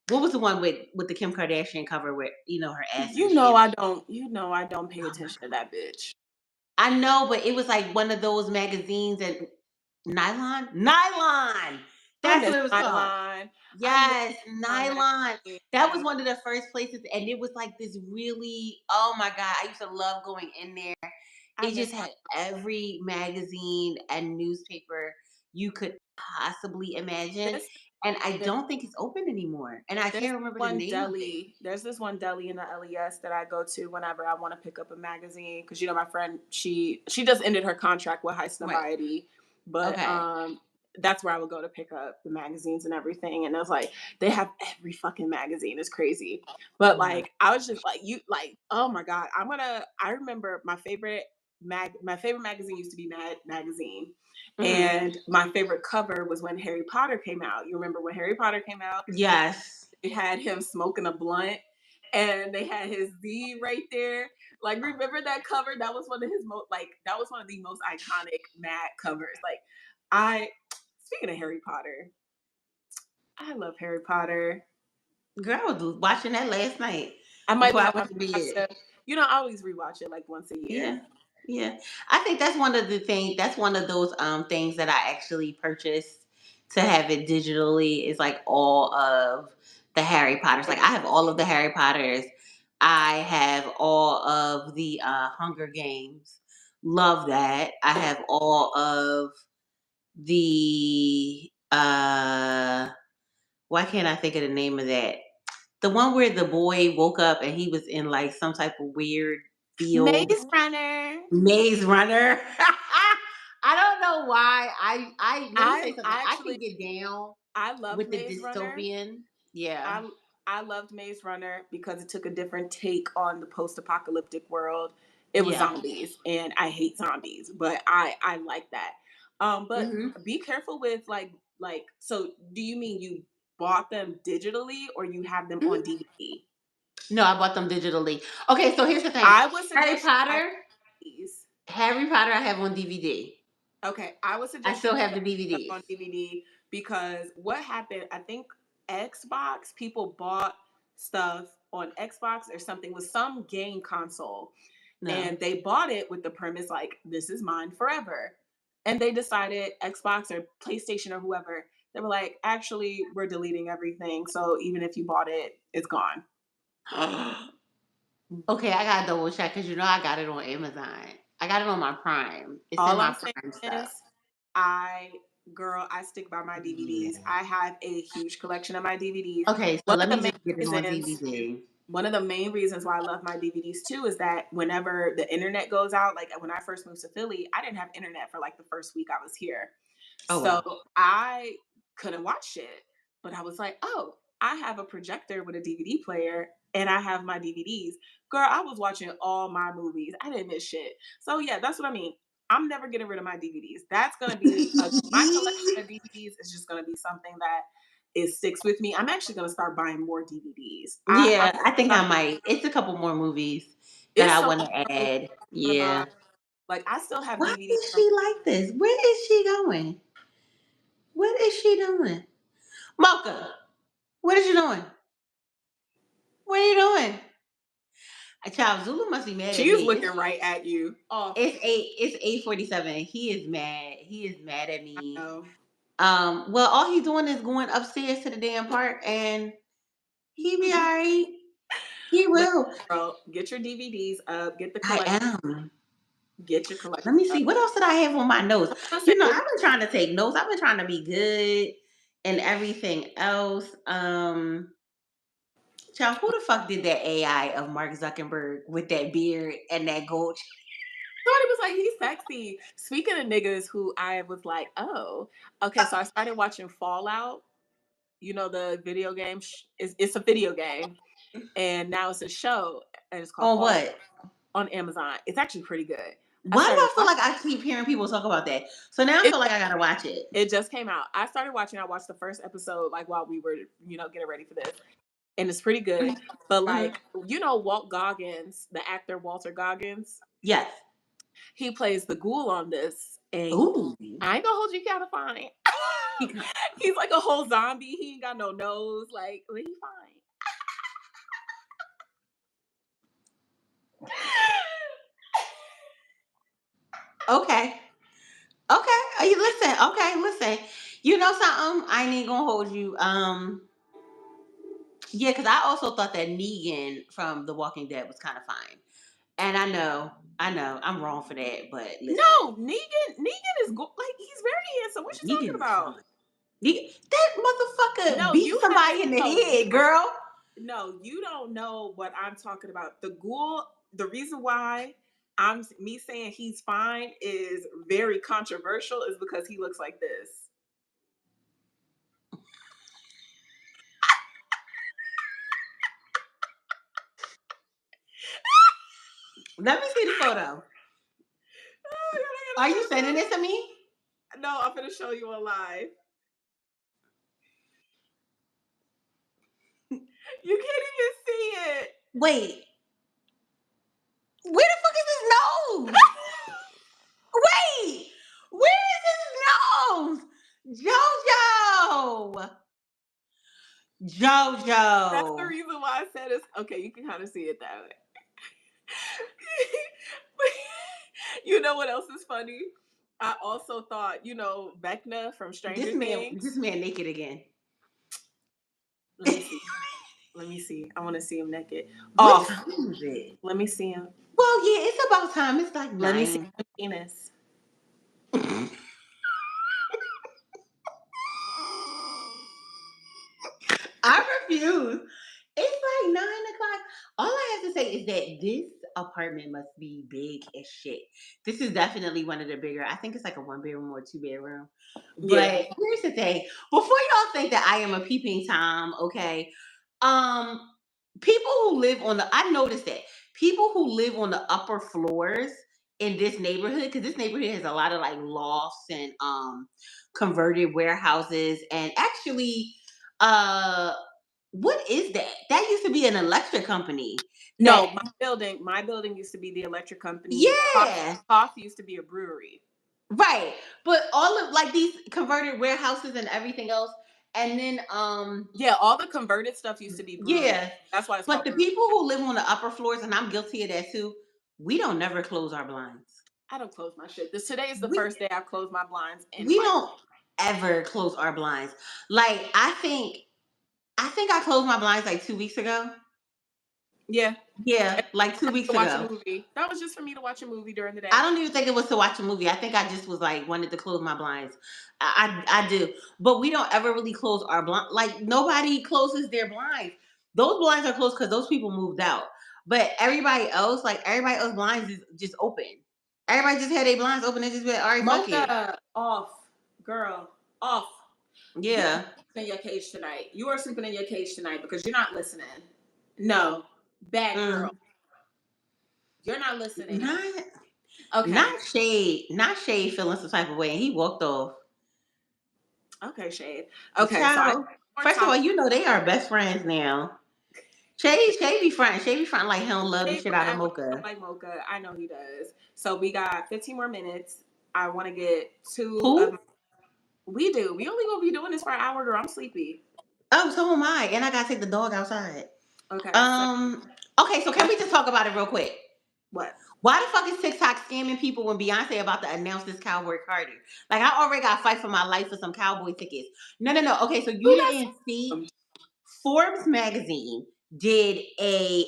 what was the one with the Kim Kardashian cover with her ass in shambles. I don't pay attention to that bitch. I know, but it was like one of those magazines and nylon. I That's miss what it was called. Nylon. I miss Yes, Nylon nylon. magazine. That was one of the first places, and it was like this really. Oh my god, I used to love going in there. I It miss just had every magazine and newspaper you could possibly imagine, this. and I don't think it's open anymore. And I can't remember the name of it. There's this one deli in the LES that I go to whenever I want to pick up a magazine, because my friend, she just ended her contract with High Right. Snobiety, but Okay. that's where I would go to pick up the magazines and everything. And it was like they have every fucking magazine. It's crazy. But Oh my. like I was just like oh my god, I remember my favorite magazine used to be Mad magazine. Mhm. And my favorite cover was when Harry Potter came out. You remember when Harry Potter came out? Yes. They had him smoking a blunt, and they had his Z right there. Like, remember that cover? That was one of his that was one of the most iconic Mad covers. Like, speaking of Harry Potter, I love Harry Potter. Girl, I was watching that last night I might before I I went to might have bed. to, I always rewatch it like once a year. Yeah. Yeah. I think that's one of the things, that's one of those things that I actually purchased to have it digitally, is like all of the Harry Potters. Like I have all of the Harry Potters. I have all of the Hunger Games. Love that. I have all of the why can't I think of the name of that? The one where the boy woke up and he was in like some type of weird field. Maze Runner. Maze Runner. I don't know why. I let me I say something. I I can actually get down. I loved with the Maze Runner. dystopian. Yeah. I loved Maze Runner because it took a different take on the post-apocalyptic world. It was Yeah. zombies, and I hate zombies, but I like that. But Hmm. be careful with like. So, do you mean you bought them digitally or you have them on DVD? No, I bought them digitally. Okay, so here's the thing. I would Harry suggest you buy Potter. these. Harry Potter I have on DVD. Okay, I would I suggest you still buy have the stuff DVDs. on DVD because what happened, I think Xbox, people bought stuff on Xbox or something with some game console No. and they bought it with the premise like this is mine forever. And they decided Xbox or PlayStation or whoever, they were like, actually, we're deleting everything. So even if you bought it, it's gone. Okay, I gotta double check because I got it on Amazon. I got it on my Prime. It's in All my I'm saying Prime stuff. is, I, girl, I stick by my DVDs. Yeah. I have a huge collection of my DVDs. Okay, so One of let the me main just get it on reasons, DVD. one of the main reasons why I love my DVDs too is that whenever the internet goes out, like when I first moved to Philly, I didn't have internet for like the first week I was here. Oh So wow. I couldn't watch shit. But I was like, oh, I have a projector with a DVD player and I have my DVDs. Girl, I was watching all my movies. I didn't miss shit. So yeah, that's what I mean. I'm never getting rid of my DVDs. That's gonna be my collection of DVDs is just gonna be something that it sticks with me. I'm actually gonna start buying more DVDs. Yeah, I think I'm I might. It's a couple more movies that it's I so want many to more movies add. I want to Yeah. buy. Like I still have Why DVDs is from. she like this? Where is she going? What is she doing? Mocha, what is you doing? What are you doing? Child Zulu must be mad at She's me. looking right at you. Oh, It's 8:47. He is mad. He is mad at me. no. Well, all he's doing is going upstairs to the damn park, and he be alright. He But will. girl, get your DVDs up, get the I collection, am. get your collection Let me up. see. What else did I have on my notes? I was gonna say, I've been trying to take notes. I've been trying to be good and everything else. Child, who the fuck did that AI of Mark Zuckerberg with that beard and that gold? somebody was like, he's sexy. Speaking of niggas who I was like, oh, okay. So I started watching Fallout. You know, the video game. It's a video game, and now it's a show, and it's called On Fallout what? on Amazon. It's actually pretty good. I Why do started I feel watching like I keep hearing people talk about that? So now I it. feel like I gotta watch it. It just came out. I started watching. I watched the first episode like while we were, getting ready for this, and it's pretty good. But Mhm. like, Walt Goggins, the actor Walter Goggins, Yes. he plays the ghoul on this, and Ooh. I ain't gonna hold you kind of fine. He's like a whole zombie. He ain't got no nose. Like, but he fine. Okay. Okay. You listen. Okay, listen. You know something? I ain't even gonna hold you. Yeah, because I also thought that Negan from The Walking Dead was kind of fine. And I know, I'm wrong for that, but listen. No, Negan is like he's very handsome. What you talking Negan is about? fine. That motherfucker No, beat you haven't. somebody in the No, head, girl. no, you don't know what I'm talking about. The ghoul. The reason why I'm me saying he's fine is very controversial is because he looks like this. Let me see the photo. Are you sending it to me? No, I'm gonna show you on live. You can't even see it. Wait. Where the fuck is his nose? Wait. Where is his nose? Jojo. That's the Jojo. reason why I said it's okay. You can kind of see it that way. You know what else is funny? I also thought, Vecna from Stranger This Things. man naked again. Let me see. Let me see. I want to see him naked. What Off. time is it? Let me see him. Well, yeah, it's about time. It's like Let me see 9. his penis. I refuse. It's like 9 o'clock. All I have to say is that this apartment must be big as shit. This is definitely one of the bigger. I think it's like a 1 bedroom or 2 bedroom. Yeah. But here's the thing: before y'all think that I am a peeping tom, okay? Um, people who live on the I noticed that people who live on the upper floors in this neighborhood, because this neighborhood has a lot of like lofts and converted warehouses, and actually, uh, what is that? That used to be an electric company. That No, my building used to be the electric company. yeah. Coffee used to be a brewery. Right. But all of like these converted warehouses and everything else. And then Yeah, all the converted stuff used to be brewery. yeah. That's why it's But called the brewery. people who live on the upper floors, and I'm guilty of that too, we don't never close our blinds. I don't close my shit. Today is the We first day I've closed my blinds in we my don't ever close our blinds. Like I think I closed my blinds like 2 weeks ago. yeah. Yeah, like two weeks To watch a ago. movie. That was just for me to watch a movie during the day. I don't even think it was to watch a movie. I think I just was like wanted to close my blinds. I do, but we don't ever really close our blind. Like nobody closes their blinds. Those blinds are closed because those people moved out. But everybody else blinds is just open. Everybody just had their blinds open and just been all right, fuck it. Mocha, off. Girl, off. You're Yeah. sleeping in your cage tonight. You are sleeping in your cage tonight because you're not listening. No. Bad girl. Mm. You're not listening. Not Okay. not shade feeling some type of way, and he walked off. Okay, Shade. Okay, so Child, first of all, you know they are best friends now. Shay be fronting like he don't love the Shade shit wanna out of act like he don't Mocha. like Mocha. I know he does. So we got 15 more minutes. I want to get two of Who? we do. We only gonna be doing this for an hour, girl. I'm sleepy. Oh, so am I. And I gotta take the dog outside. Okay, so Um, okay, so can we just talk about it real quick? what? Why the fuck is TikTok scamming people when Beyonce about to announce this Cowboy Carter? Like I already got to fight for my life for some cowboy tickets. No. Okay, so you Who got didn't see some? Forbes magazine did a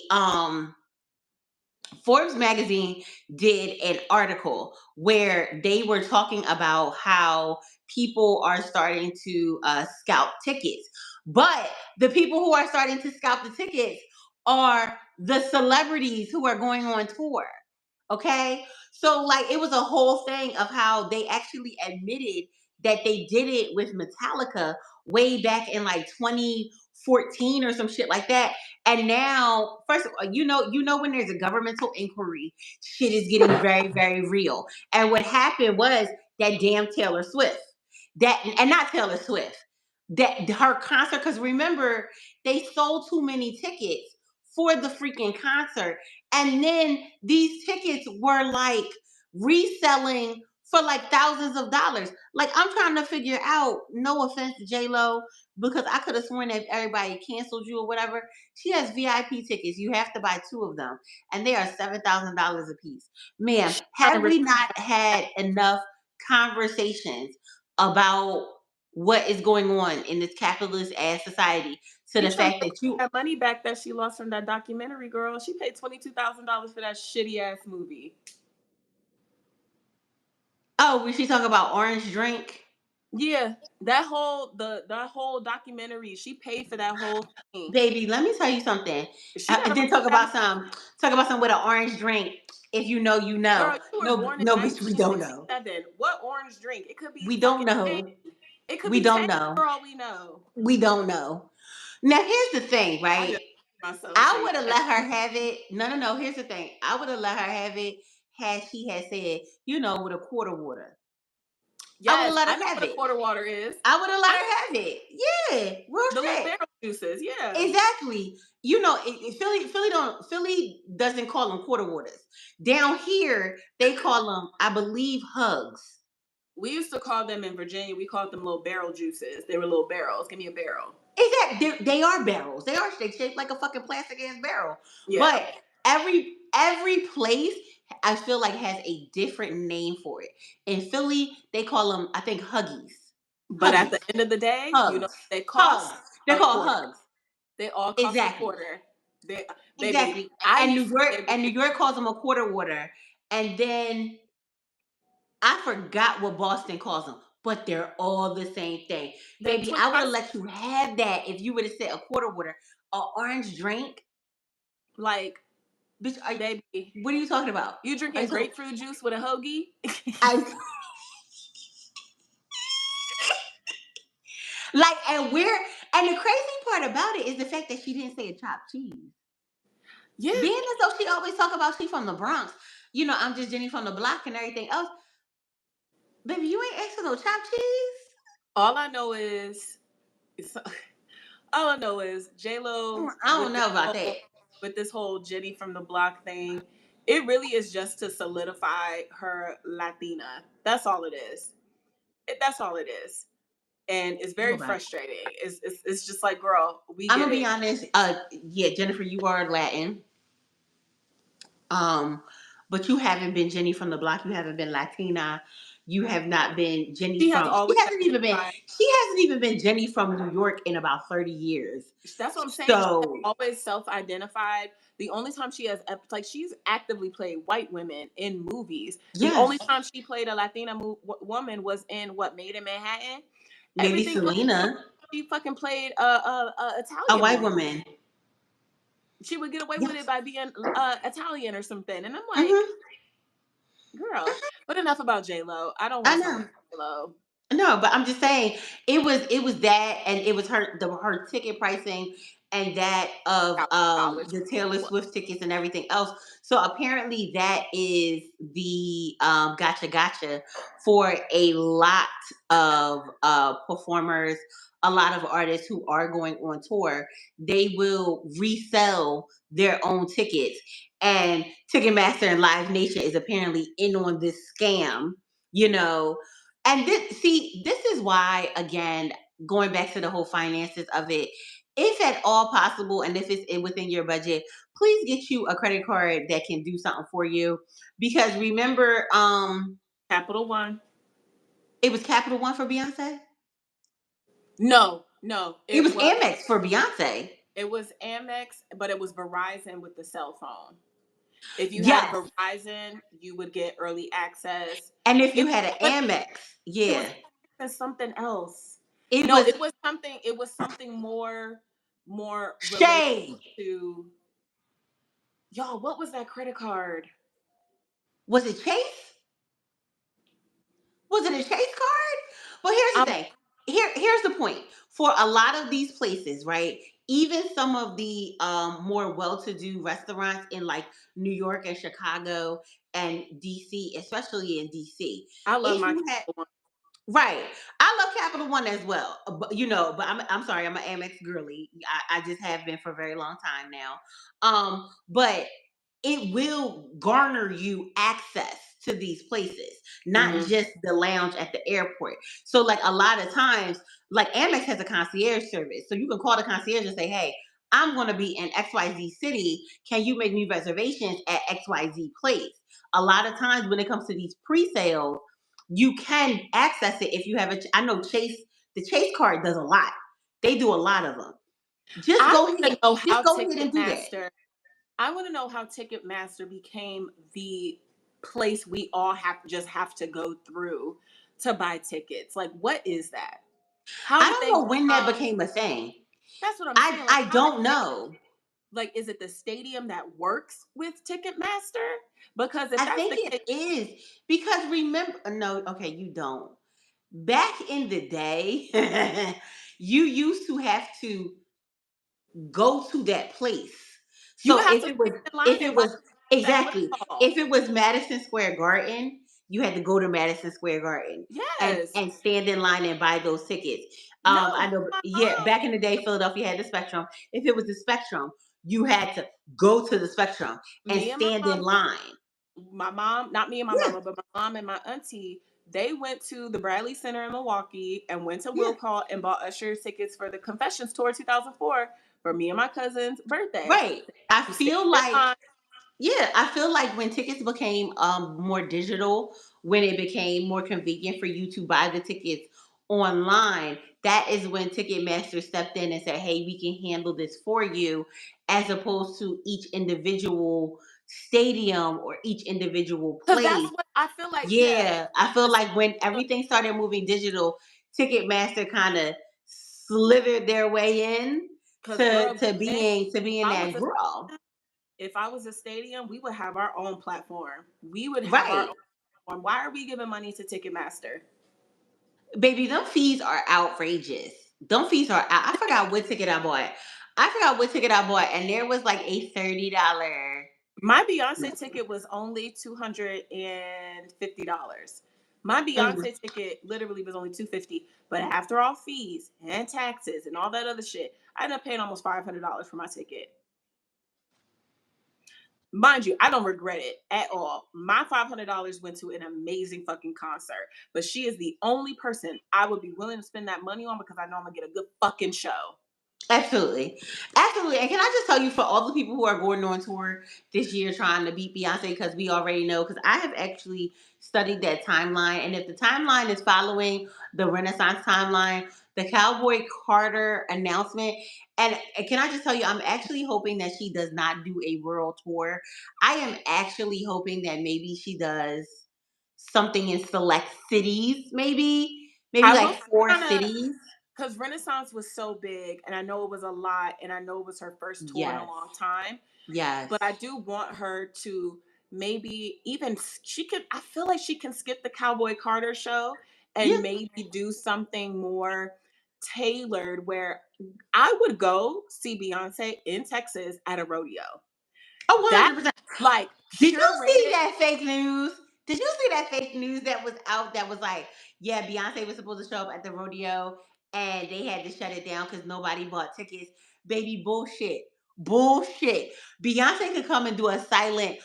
Forbes magazine did an article where they were talking about how people are starting to scalp tickets. But the people who are starting to scalp the tickets are the celebrities who are going on tour. Okay? So, like, it was a whole thing of how they actually admitted that they did it with Metallica way back in like 2014 or some shit like that. And now, first of all, you know when there's a governmental inquiry, shit is getting very, very real. And what happened was that damn Taylor Swift, that and not Taylor Swift, that her concert. Because remember, they sold too many tickets for the freaking concert, and then these tickets were like reselling for like thousands of dollars. Like I'm trying to figure out. No offense, J Lo, because I could have sworn that everybody canceled you or whatever. She has VIP tickets. You have to buy two of them, and they are $7,000 a piece. Ma'am, have we not had enough conversations about what is going on in this capitalist ass society to the She trying to fact that get you that money back that she lost from that documentary, girl. She paid $22,000 for that shitty ass movie. oh, we should talk about Orange Drink? Yeah, that whole documentary. She paid for that whole thing. Baby, let me tell you something. She got And a then talk about some with an orange drink. If you know, you know. girl. You were No, born in no, bitch, we don't know. 1967. What orange drink? It could be We don't fucking Tang. know. It could We be don't Tang know. for all we know. We don't know. Now here's the thing, I right? just myself I say would have let her have it. No. Here's the thing. I would have let her have it had she had said, with a quart of water. I would yes, have let I her know have what a it. quarter water is. I would have let her have it. Yeah, real The little shit. barrel juices. Yeah, Exactly. Philly doesn't call them quarter waters. Down here, they call them, I believe, hugs. we used to call them in Virginia. We called them little barrel juices. They were little barrels. Give me a barrel. They are barrels. They shaped like a fucking plastic ass barrel. Yeah, But every place I feel like has a different name for it. In Philly, they call them, I think, huggies. but at the Huggies. end of the day, you know Hugs. they Hugs. cost They're a called quarter. hugs. They all cost a Exactly. quarter. They, baby, Exactly. I And used to be able New to. York calls them a quarter water. And then I forgot what Boston calls them, but they're all the same thing. They're Baby, I would have 25 let you have that if you would have said a quarter water. An orange drink, like Bitch, Baby, what are you talking about? you Are drinking you talking- grapefruit juice with a hoagie? I like, and the crazy part about it is the fact that she didn't say a chopped cheese. Yeah. Being as though she always talk about she from the Bronx, you know, I'm just Jenny from the block and everything else. Baby, you ain't asked for no chopped cheese. All I know is, all I know is J-Lo I don't know about that. with this whole Jenny from the block thing. It really is just to solidify her Latina. That's all it is. That's all it is. And it's very Nobody. frustrating. It's just like, girl, we I'm get gonna be it. honest. Yeah, Jennifer, you are Latin. But you haven't been Jenny from the block. You haven't been Latina. You have not been Jenny She has from. always identified. She hasn't even been Jenny from New York in about 30 years. That's what I'm saying. She has So always self-identified. The only time she has, like, she's actively played white women in movies. The yes, only time she played a Latina woman was in what, Made in Manhattan. maybe Everything else, Selena, she fucking played a a Italian white woman. woman. She would get away with Yes. it by being Italian or something. And I'm like, Mhm. girl. But enough about J-Lo. I don't I want know. some J-Lo. No, but I'm just saying it was that, and it was her ticket pricing, and that of College. the Taylor Swift tickets and everything else. So apparently that is the gotcha for a lot of performers, a lot of artists who are going on tour. They will resell their own tickets, and Ticketmaster and Live Nation is apparently in on this scam. You know, and this is why, again, going back to the whole finances of it, if at all possible, and if it's within your budget, please get you a credit card that can do something for you. Because remember, Capital One. it was Capital One for Beyonce. No. It was Amex for Beyonce. It was Amex, but it was Verizon with the cell phone. If you Yes. had Verizon, you would get early access. And if you It had an Amex, yeah. It was something else. It was something more related Shay. to, y'all, what was that credit card? Was it Chase? Was it a Chase card? Well, here's the thing. Here's the point. For a lot of these places, right? Even some of the more well-to-do restaurants in like New York and Chicago and DC, especially in DC. I love If my you had Capital One. Right. I love Capital One as well. But but I'm sorry, I'm an Amex girly. I just have been for a very long time now. But it will garner you access to these places, not Mhm. just the lounge at the airport. So like a lot of times, like Amex has a concierge service. So you can call the concierge and say, hey, I'm going to be in XYZ city. Can you make me reservations at XYZ place? A lot of times when it comes to these pre-sales, you can access it if you have I know the Chase card does a lot. They do a lot of them. Just go ahead and do that. I want to know how Ticketmaster became the place we all have to go through to buy tickets. Like, what is that? I don't know when that became a thing. That's what I'm saying. I don't know. Like, is it the stadium that works with Ticketmaster? Because if I that's think the it is. Because remember, no, okay, you don't. Back in the day, you used to have to go to that place. So if it was exactly, if it was Madison Square Garden, you had to go to Madison Square Garden, yes, and stand in line and buy those tickets. I know, yeah, back in the day, Philadelphia had the Spectrum. If it was the Spectrum, you had to go to the Spectrum and stand in line. My mom, not me and my mama, but my mom and my auntie, they went to the Bradley Center in Milwaukee and went to Will Call and bought Usher's tickets for the Confessions Tour 2004 for me and my cousin's birthday. Right. I feel like when tickets became more digital, when it became more convenient for you to buy the tickets online, that is when Ticketmaster stepped in and said, hey, we can handle this for you, as opposed to each individual stadium or each individual place. That's what I feel like. Yeah, I feel like when everything started moving digital, Ticketmaster kind of slithered their way in to being that draw. if I was a stadium, we would have our own platform. We would have our Right. own platform. Why are we giving money to Ticketmaster? Baby, them fees are outrageous. Them fees are out. I forgot what ticket I bought. And there was like a $30. My Beyonce ticket was only $250. My Mhm. Beyonce ticket literally was only $250. But after all fees and taxes and all that other shit, I ended up paying almost $500 for my ticket. Mind you, I don't regret it at all. My $500 went to an amazing fucking concert. But she is the only person I would be willing to spend that money on because I know I'm gonna get a good fucking show. Absolutely. Absolutely. And can I just tell you, for all the people who are going on tour this year trying to beat Beyonce, because we already know, because I have actually studied that timeline. And if the timeline is following the Renaissance timeline, the Cowboy Carter announcement, and can I just tell you, I'm actually hoping that she does not do a world tour. I am actually hoping that maybe she does something in select cities, maybe I like will 4 kind of cities. because Renaissance was so big and I know it was a lot and I know it was her first tour in a Yes. long time. Yes. But I do want her to maybe even she could I feel like she can skip the Cowboy Carter show Yeah. and maybe do something more tailored where I would go see Beyonce in Texas at a rodeo. Oh, That 100%. like Did you see curated. that fake news? Did you see that fake news that was out that was like, yeah, Beyonce was supposed to show up at the rodeo and they had to shut it down because nobody bought tickets? Baby, bullshit. Bullshit. Beyonce could come and do a silent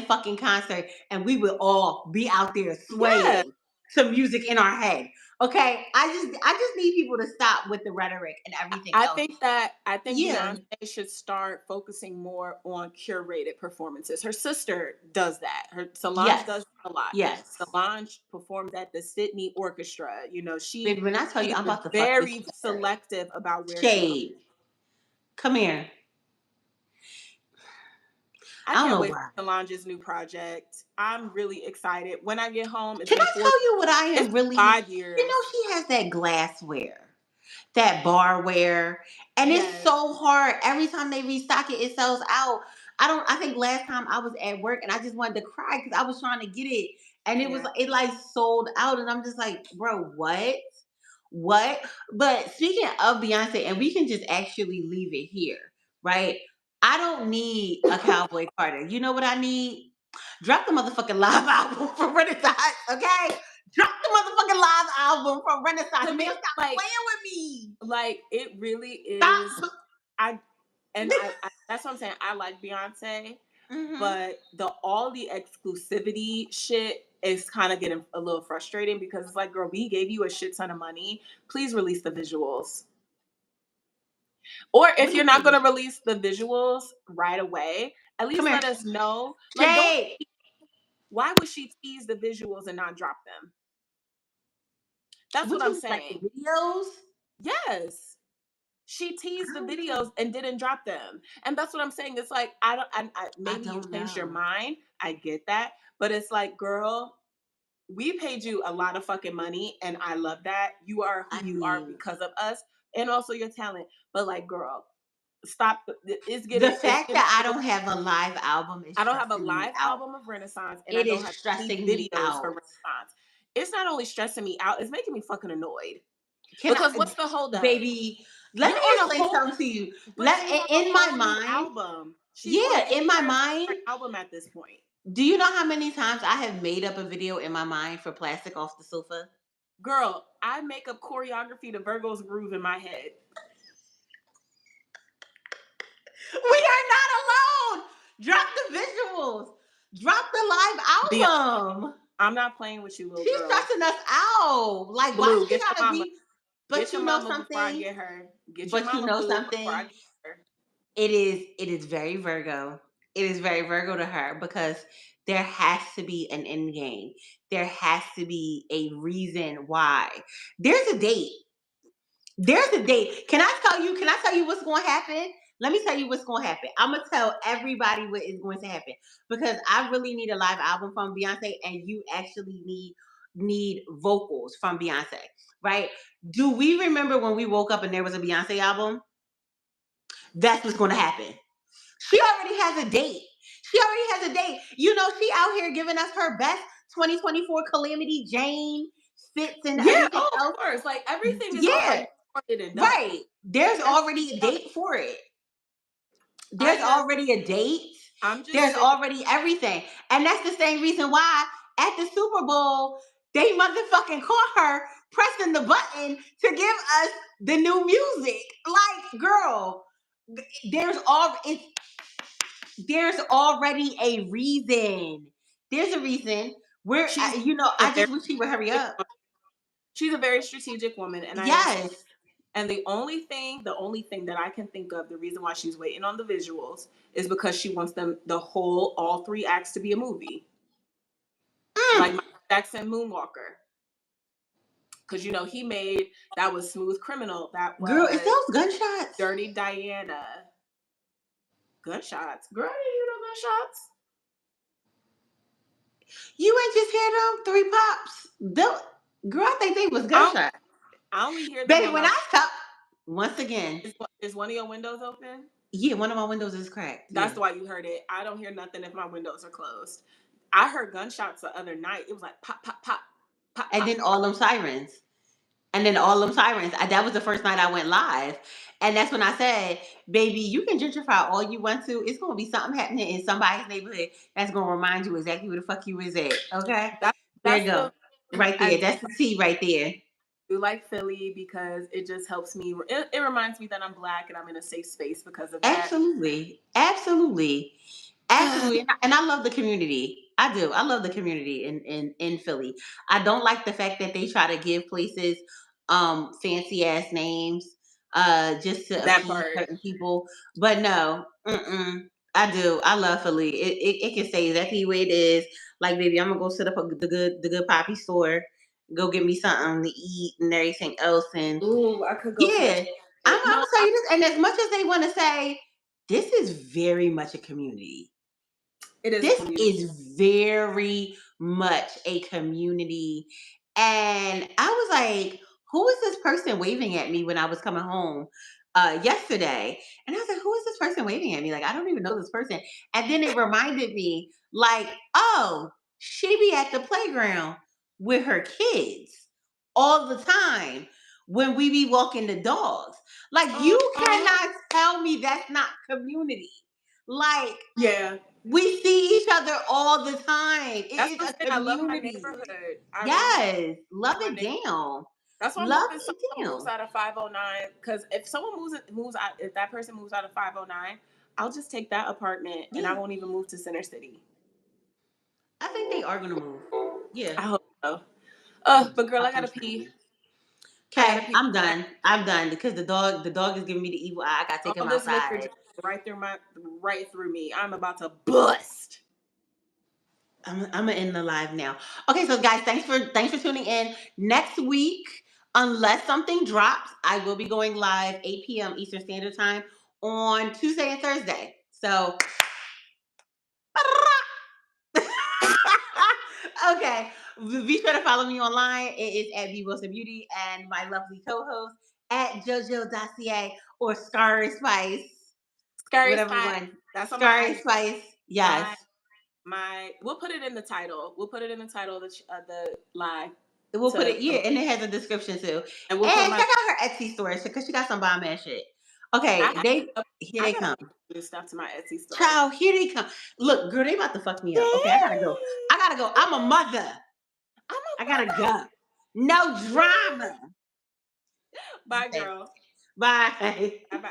fucking concert and we would all be out there Yeah. swaying to music in our head. Okay? I just need people to stop with the rhetoric and everything else. I think Yeah. Beyonce should start focusing more on curated performances. Her sister does that. Her Solange Yes. does that a lot. Yes. Solange performed at the Sydney Orchestra. You know, Baby, when I tell you she's I'm about to fuck this very shit up. selective about where she performs. Shade. Come here. I I don't can't know wait why. for Solange's new project. I'm really excited. When I get home, Can I tell you what I it's am really? 5 years. She has that glassware, that barware, and it's Yes. so hard. Every time they restock it, it sells out. I think last time I was at work and I just wanted to cry because I was trying to get it, and Yeah. it like sold out, and I'm just like, bro, what? What? But speaking of Beyonce, and we can just actually leave it here, right? I don't need a Cowboy Carter. You know what I need? Drop the motherfucking live album from Renaissance, okay? Drop the motherfucking live album from Renaissance. To Man, me, stop playing with me. like it really is. Stop. I I that's what I'm saying. I like Beyonce, Hmm. but all the exclusivity shit is kind of getting a little frustrating because it's like, girl, we gave you a shit ton of money. Please release the visuals. Or What if do you you're not mean? gonna release the visuals right away, at Come least here. let us know. Like, don't. Jade. Why would she tease the visuals and not drop them? That's what What I'm you like the saying. videos? Yes. She I teased the don't know. videos and didn't drop them. And that's what I'm saying. It's like, I maybe you don't changed your know. mind. I get that. But it's like, girl, we paid you a lot of fucking money and I love that. You are who I you are mean, because of us and also your talent. But like, girl, stop. the It's fact getting that I don't have a live album is I don't have a stressing me live out. album of Renaissance and I It don't is have any stressing me videos for out. Renaissance. It's not only stressing me out, it's making me fucking annoyed. Can Because I, what's the holdup? baby? Let You're me on a explain whole something to you. But she's on a In my whole new mind, album. She's on yeah, an in my entire mind. different album at this point. Do you know how many times I have made up a video in my mind for Plastic Off the Sofa? Girl, I make up choreography to Virgo's Groove in my head. We are not alone. Drop the visuals. Drop the live album. I'm not playing with you, little She's girl. stressing us out. Like, why Blue, she get your gotta mama. be? Get But your you know mama before I something. get her. Get your But you mama, know Blue, before I something. get her. It is very Virgo. It is very Virgo to her because there has to be an end game. There has to be a reason why. There's a date. There's a date. Can I tell you what's going to happen? Let me tell you what's going to happen. I'm going to tell everybody what is going to happen because I really need a live album from Beyonce and you actually need vocals from Beyonce, right? Do we remember when we woke up and there was a Beyonce album? That's what's going to happen. She already has a date. She already has a date. You know, she out here giving us her best 2024 Calamity Jane fits and Yeah, everything oh, else. of course. Like everything is Yeah, already recorded and done. right. There's That's- already a date for it. There's I just- already a date. I'm just There's sick. already everything. And that's the same reason why at the Super Bowl, they motherfucking caught her pressing the button to give us the new music. Like, girl, there's already a reason. There's a reason. I just wish she would hurry up. She's a very strategic woman, and Yes. And the only thing that I can think of, the reason why she's waiting on the visuals is because she wants all 3 acts to be a movie. Like Michael Jackson Moonwalker. Because, he made, that was Smooth Criminal. That was Girl, is those gunshots? Dirty Diana. Gunshots. Girl, you know gunshots? You ain't just hear them 3 pops. Girl, I think they was gunshots. I only hear them. Baby, when I stop, once again. Is one of your windows open? Yeah, one of my windows is cracked. That's why you heard it. I don't hear nothing if my windows are closed. I heard gunshots the other night. It was like pop, pop, pop, pop. And pop. then all them sirens. That was the first night I went live. And that's when I said, baby, you can gentrify all you want to. It's going to be something happening in somebody's neighborhood that's going to remind you exactly where the fuck you was at. Okay? There you go. Right there. That's the T right there. I like Philly because it just helps me. It reminds me that I'm Black and I'm in a safe space because of that. Absolutely. Absolutely. Absolutely. And I love the community. I do. I love the community in Philly. I don't like the fact that they try to give places fancy ass names just to appease certain people. But no, I do. I love Philly. It can say exactly where it is. Like, baby, I'm gonna go sit up at the good Poppy store, go get me something to eat and everything else. And ooh, I could go. Yeah, I'm gonna tell you this. And as much as they want to say, this is very much a community. This is very much a community. And I was like, who is this person waving at me when I was coming home yesterday? And I was like, who is this person waving at me? Like, I don't even know this person. And then it reminded me, like, oh, she be at the playground with her kids all the time when we be walking the dogs. Like, you cannot tell me that's not community. Like, yeah. We see each other all the time. It is a community. I love my neighborhood. Yes, love it down. That's why someone moves out of 509. Because if someone moves out, if that person moves out of 509, I'll just take that apartment and I won't even move to Center City. I think they are gonna move. Yeah, I hope so. But girl, I gotta pee. Okay, I'm done. Because the dog is giving me the evil eye. I gotta take him outside. Right through me. I'm about to bust. I'm gonna end the live now. Okay, so guys, thanks for tuning in. Next week, unless something drops, I will be going live 8 p.m. Eastern Standard Time on Tuesday and Thursday. So okay. Be sure to follow me online. It is at B Wilson Beauty and my lovely co-host at JoJo Dossier or Scary Spice. Scary Spice. That's Scary Spice. Yes. We'll put it in the title. We'll put it in the title of the live. We'll put it, yeah, and it has a description too. And check out her Etsy store because she got some bomb ass shit. Okay, here they come. Do stuff to my Etsy store. Child, here they come. Look, girl, they about to fuck me up. Okay, I gotta go. I'm a mother. I gotta go. No drama. Bye, girl. Bye. Bye.